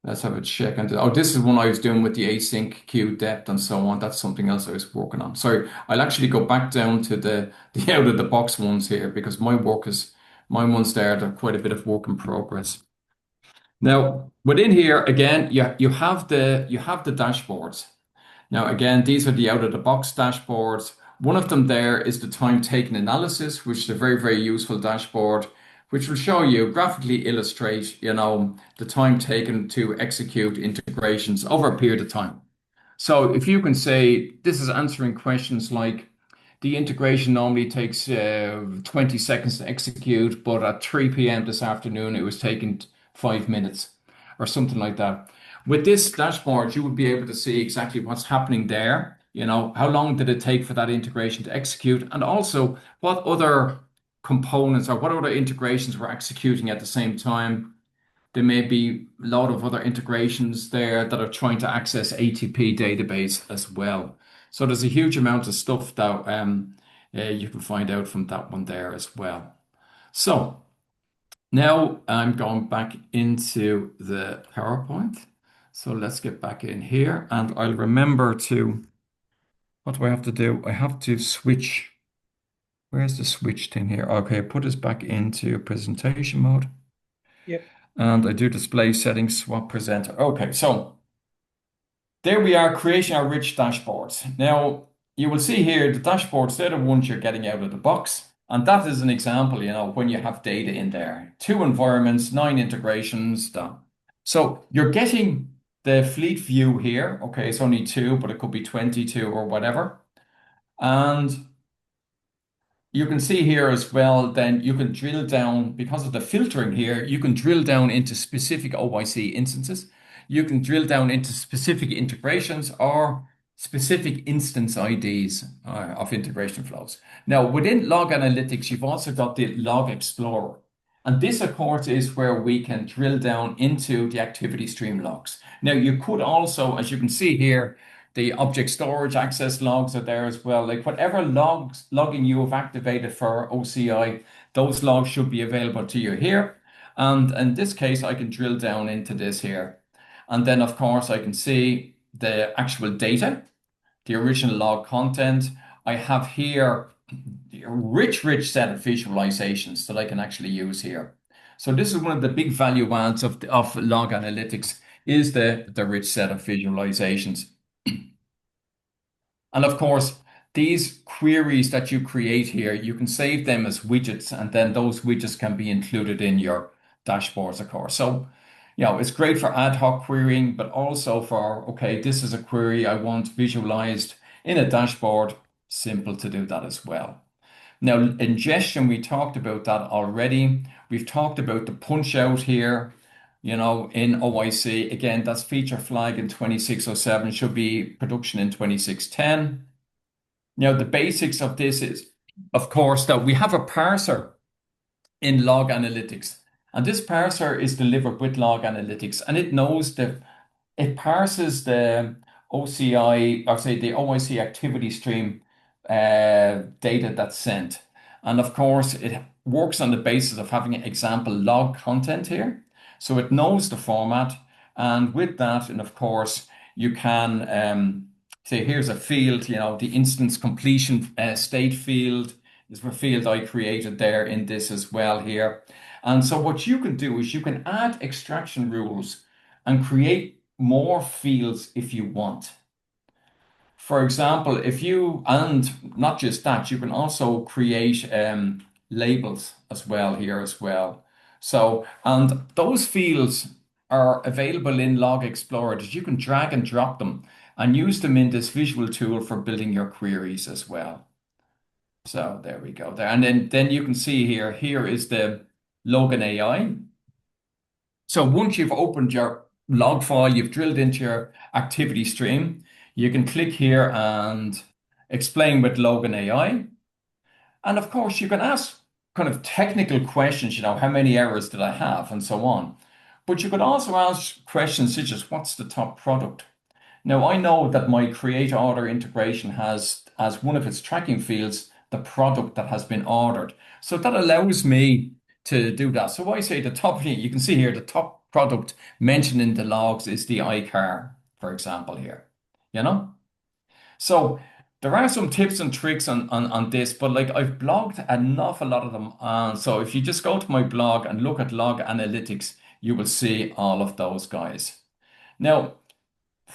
Let's have a check. This is one I was doing with the async queue depth and so on. That's something else I was working on. Sorry, I'll actually go back down to the out of the box ones here because my work is Mine ones there, they're quite a bit of work in progress. Now, within here, again, you have the dashboards. Now, again, these are the out-of-the-box dashboards. One of them there is the time-taken analysis, which is a very, very useful dashboard, which will show you, graphically illustrate, the time taken to execute integrations over a period of time. So if you can say, this is answering questions like, the integration normally takes 20 seconds to execute, but at 3 p.m. this afternoon, it was taking 5 minutes or something like that. With this dashboard, you would be able to see exactly what's happening there. How long did it take for that integration to execute? And also what other components or what other integrations were executing at the same time. There may be a lot of other integrations there that are trying to access ATP database as well. So there's a huge amount of stuff that you can find out from that one there as well. So now I'm going back into the PowerPoint. So let's get back in here and I'll remember what do I have to do? I have to switch. Where's the switch thing here? Okay, put this back into presentation mode. Yep. And I do display settings, swap presenter. Okay, so there we are creating our rich dashboards. Now, you will see here the dashboards, they're the ones you're getting out of the box. And that is an example, when you have data in there. 2 environments, 9 integrations, done. So you're getting the fleet view here. Okay, it's only 2, but it could be 22 or whatever. And you can see here as well, then you can drill down, because of the filtering here, you can drill down into specific OIC instances. You can drill down into specific integrations or specific instance IDs of integration flows. Now, within Log Analytics, you've also got the Log Explorer. And this, of course, is where we can drill down into the activity stream logs. Now, you could also, as you can see here, the object storage access logs are there as well. Like whatever logging you have activated for OCI, those logs should be available to you here. And in this case, I can drill down into this here. And then, of course, I can see the actual data, the original log content. I have here a rich set of visualizations that I can actually use here. So this is one of the big value adds of log analytics is the rich set of visualizations. And of course, these queries that you create here, you can save them as widgets, and then those widgets can be included in your dashboards, of course. So, it's great for ad hoc querying, but also for, okay, this is a query I want visualized in a dashboard. Simple to do that as well. Now, ingestion, we talked about that already. We've talked about the punch out here. In OIC, again, that's feature flag in 2607, should be production in 2610. Now, the basics of this is, of course, that we have a parser in Log Analytics. And this parser is delivered with Log Analytics, and it parses the OCI, or say the OIC activity stream data that's sent. And of course, it works on the basis of having an example log content here. So it knows the format, and with that, and of course, you can say here's a field, the instance completion state field is a field I created there in this as well here. And so what you can do is you can add extraction rules and create more fields if you want. For example, and not just that, you can also create labels as well here as well. So, and those fields are available in Log Explorer that you can drag and drop them and use them in this visual tool for building your queries as well. So there we go there. And then you can see here is the Logan AI. So once you've opened your log file, you've drilled into your activity stream, you can click here and explain with Logan AI. And of course, you can ask kind of technical questions, how many errors did I have and so on. But you could also ask questions such as what's the top product? Now, I know that my create order integration has as one of its tracking fields the product that has been ordered. So that allows me to do that. So I say the top, you can see here, the top product mentioned in the logs is the iCar, for example, here, So There are some tips and tricks on this, but like I've blogged an awful lot of them. So if you just go to my blog and look at log analytics, you will see all of those guys. Now,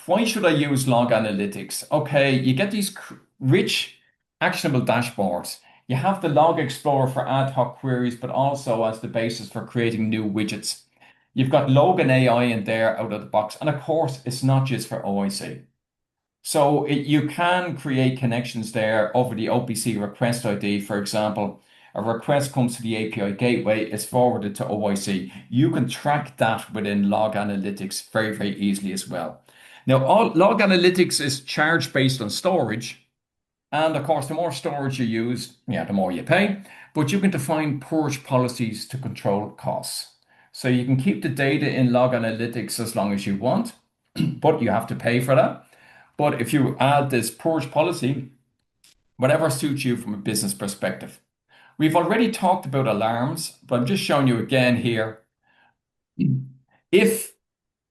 why should I use log analytics? Okay, you get these rich, actionable dashboards. You have the log explorer for ad hoc queries, but also as the basis for creating new widgets. You've got Logan AI in there out of the box. And of course, it's not just for OIC. So you can create connections there over the OPC request ID. For example, a request comes to the API gateway, it's forwarded to OIC. You can track that within log analytics very, very easily as well. Now, all log analytics is charged based on storage. And of course, the more storage you use, the more you pay. But you can define purge policies to control costs. So you can keep the data in log analytics as long as you want, but you have to pay for that. But if you add this purge policy, whatever suits you from a business perspective. We've already talked about alarms, but I'm just showing you again here. If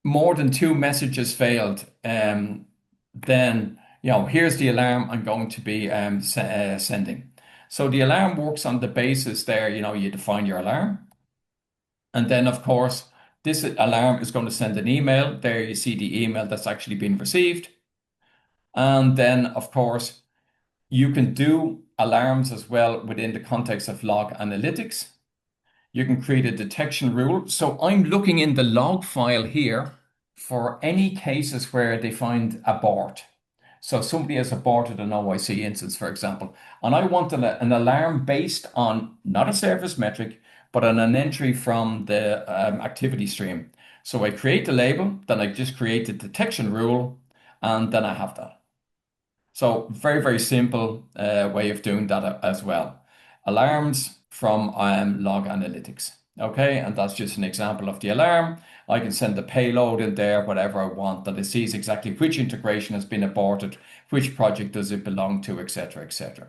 more than 2 messages failed, then here's the alarm I'm going to be sending. So the alarm works on the basis there, you define your alarm. And then, of course, this alarm is going to send an email. There you see the email that's actually been received. And then, of course, you can do alarms as well within the context of log analytics. You can create a detection rule. So I'm looking in the log file here for any cases where they find abort. So somebody has aborted an OIC instance, for example, and I want an alarm based on not a service metric, but on an entry from the activity stream. So I create the label, then I just create the detection rule, and then I have that. So very, very simple way of doing that as well. Alarms from log analytics. Okay, and that's just an example of the alarm. I can send the payload in there, whatever I want, that it sees exactly which integration has been aborted, which project does it belong to, etc., etc.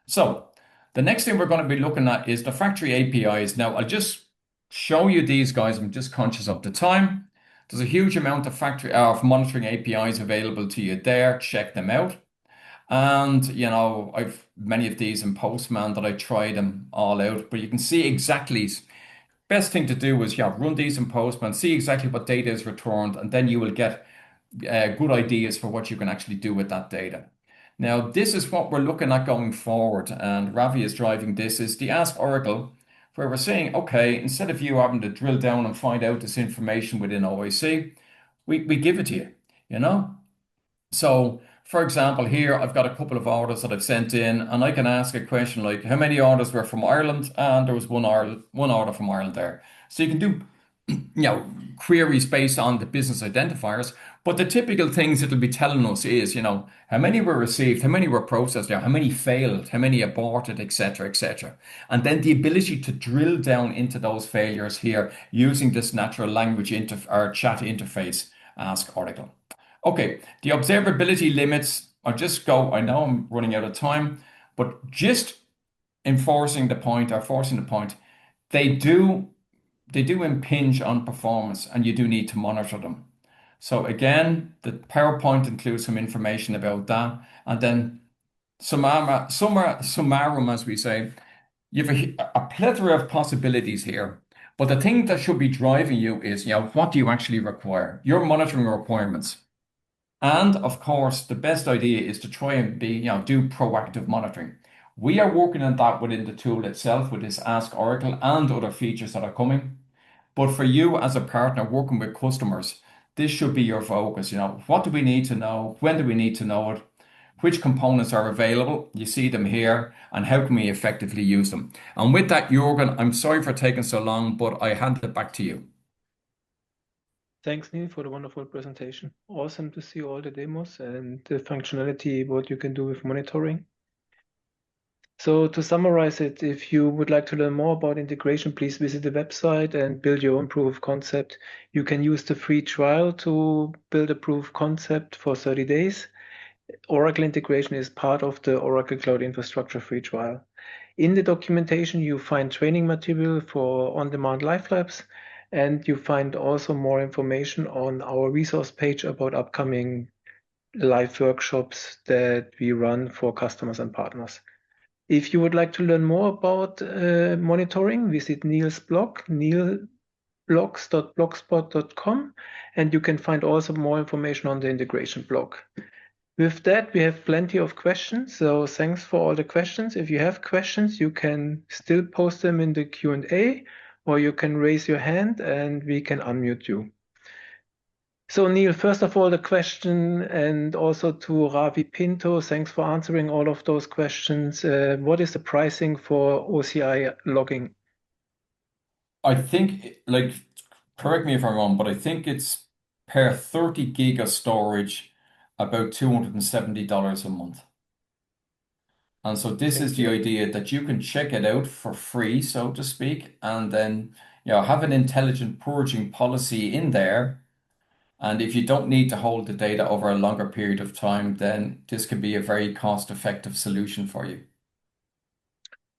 So the next thing we're going to be looking at is the factory APIs. Now, I'll just show you these guys. I'm just conscious of the time. There's a huge amount of factory of monitoring APIs available to you there. Check them out. And, I've many of these in Postman that I tried them all out, but you can see exactly, best thing to do is, run these in Postman, see exactly what data is returned, and then you will get good ideas for what you can actually do with that data. Now, this is what we're looking at going forward, and Ravi is driving this, is the Ask Oracle, where we're saying, okay, instead of you having to drill down and find out this information within OIC, we give it to you, So, for example, here I've got a couple of orders that I've sent in, and I can ask a question like, how many orders were from Ireland? And there was one order from Ireland there. So you can do, queries based on the business identifiers. But the typical things it'll be telling us is, how many were received, how many were processed there, how many failed, how many aborted, etc., etc. And then the ability to drill down into those failures here using this natural language or chat interface, Ask Oracle. Okay, the observability limits, I know I'm running out of time, but just forcing the point, they do impinge on performance and you do need to monitor them. So again, the PowerPoint includes some information about that. And then summarum, as we say, you have a plethora of possibilities here. But the thing that should be driving you is, what do you actually require? Your monitoring requirements. And of course, the best idea is to try and do proactive monitoring. We are working on that within the tool itself with this Ask Oracle and other features that are coming. But for you as a partner working with customers, this should be your focus. What do we need to know? When do we need to know it? Which components are available? You see them here, and how can we effectively use them? And with that, Jürgen, I'm sorry for taking so long, but I hand it back to you. Thanks, Neil, for the wonderful presentation. Awesome to see all the demos and the functionality, what you can do with monitoring. So to summarize it, if you would like to learn more about integration, please visit the website and build your own proof of concept. You can use the free trial to build a proof of concept for 30 days. Oracle integration is part of the Oracle Cloud Infrastructure free trial. In the documentation, you find training material for on-demand live labs, and you find also more information on our resource page about upcoming live workshops that we run for customers and partners. If you would like to learn more about monitoring, visit Niall's blog, neilblogs.blogspot.com, and you can find also more information on the integration blog. With that, we have plenty of questions, so thanks for all the questions. If you have questions, you can still post them in the Q&A, or you can raise your hand and we can unmute you. So Niall, first of all, the question, and also to Ravi Pinto, thanks for answering all of those questions. What is the pricing for OCI logging? I think, like, correct me if I'm wrong, but I think it's per 30 gig of storage, about $270 a month. And so this is the idea that you can check it out for free, so to speak, and then have an intelligent purging policy in there. And if you don't need to hold the data over a longer period of time, then this can be a very cost-effective solution for you.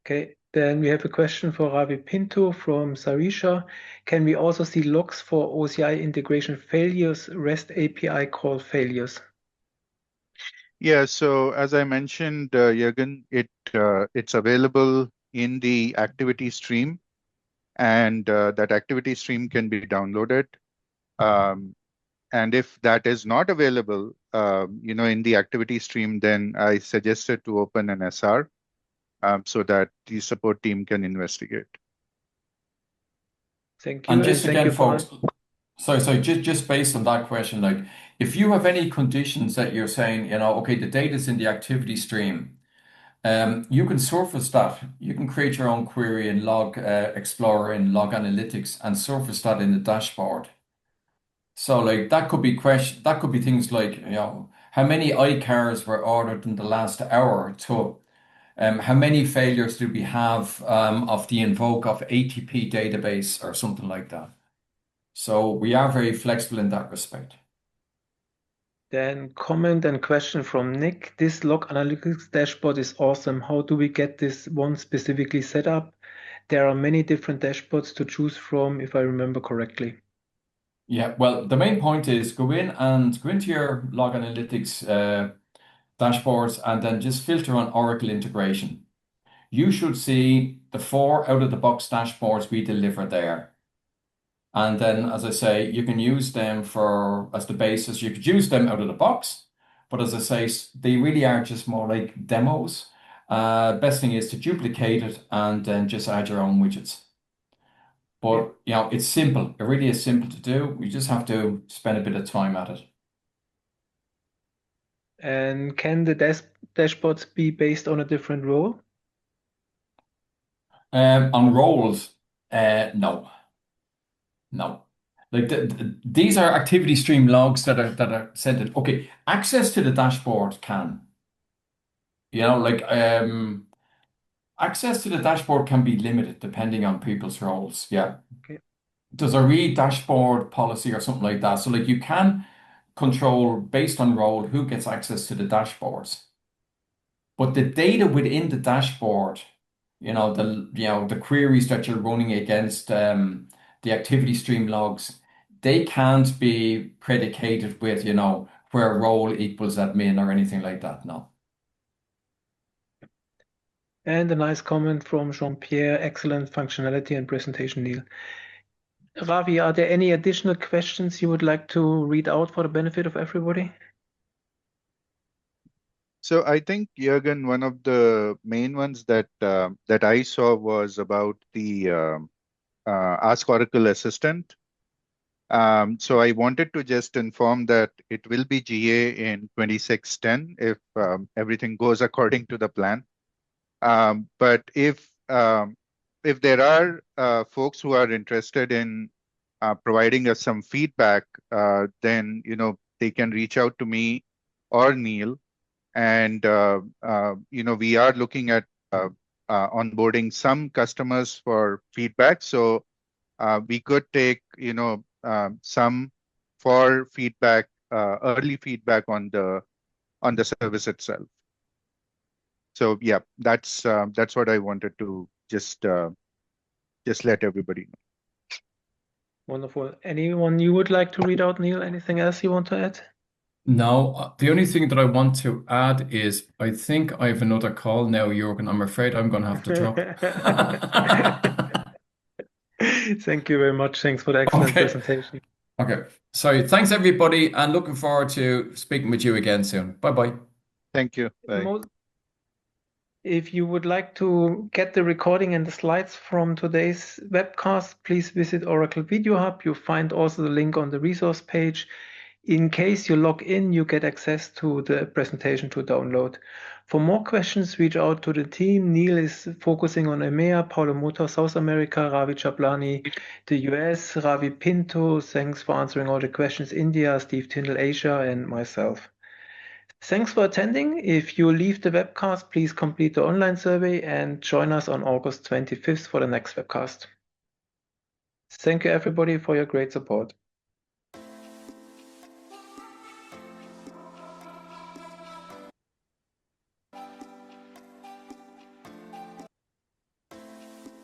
Okay, then we have a question for Ravi Pinto from Sarisha. Can we also see logs for OCI integration failures, REST API call failures? Yeah, so as I mentioned, Jürgen, it's available in the activity stream, and that activity stream can be downloaded. And if that is not available, in the activity stream, then I suggested to open an SR so that the support team can investigate. Thank you. And just thank again, you for folks, sorry, just based on that question, like if you have any conditions that you're saying, okay, the data's in the activity stream, you can surface that. You can create your own query in Log Explorer in Log Analytics and surface that in the dashboard. So like that could be things like, how many iCars were ordered in the last hour or two? How many failures do we have of the invoke of ATP database or something like that? So we are very flexible in that respect. Then comment and question from Nick. This log analytics dashboard is awesome. How do we get this one specifically set up? There are many different dashboards to choose from, if I remember correctly. Yeah, well, the main point is go into your log analytics dashboards and then just filter on Oracle integration. You should see the 4 out-of-the-box dashboards we deliver there. And then, as I say, you can use them as the basis. You could use them out of the box, but as I say, they really are just more like demos. Best thing is to duplicate it and then just add your own widgets. But it's simple. It really is simple to do. You just have to spend a bit of time at it. And can the dashboards be based on a different role? On roles, no. Like these are activity stream logs that are sent in. Okay, access to the dashboard can. Access to the dashboard can be limited depending on people's roles. Yeah. Okay. There's a read dashboard policy or something like that. So like you can control based on role who gets access to the dashboards. But the data within the dashboard, the queries that you're running against the activity stream logs, they can't be predicated with, where role equals admin or anything like that. No. And a nice comment from Jean-Pierre. Excellent functionality and presentation, Niall. Ravi, are there any additional questions you would like to read out for the benefit of everybody? So I think, Jürgen, one of the main ones that I saw was about the Ask Oracle Assistant. So I wanted to just inform that it will be GA in 2610 if everything goes according to the plan. But if there are folks who are interested in providing us some feedback, then they can reach out to me or Niall, and we are looking at onboarding some customers for feedback. So we could take some for feedback, early feedback on the service itself. So yeah, that's what I wanted to just let everybody know. Wonderful. Anyone you would like to read out, Niall? Anything else you want to add? No, the only thing that I want to add is I think I have another call now, Jürgen. I'm afraid I'm going to have to drop. Thank you very much. Thanks for the excellent Okay. presentation. Okay. So thanks, everybody, and looking forward to speaking with you again soon. Bye-bye. Thank you. Bye. If you would like to get the recording and the slides from today's webcast, please visit Oracle Video Hub. You'll find also the link on the resource page. In case you log in, you get access to the presentation to download. For more questions, reach out to the team. Niall is focusing on EMEA, Paulo Motor, South America, Ravi Chaplani, the US, Ravi Pinto, thanks for answering all the questions, India, Steve Tyndall, Asia, and myself. Thanks for attending. If you leave the webcast, please complete the online survey and join us on August 25th for the next webcast. Thank you, everybody, for your great support.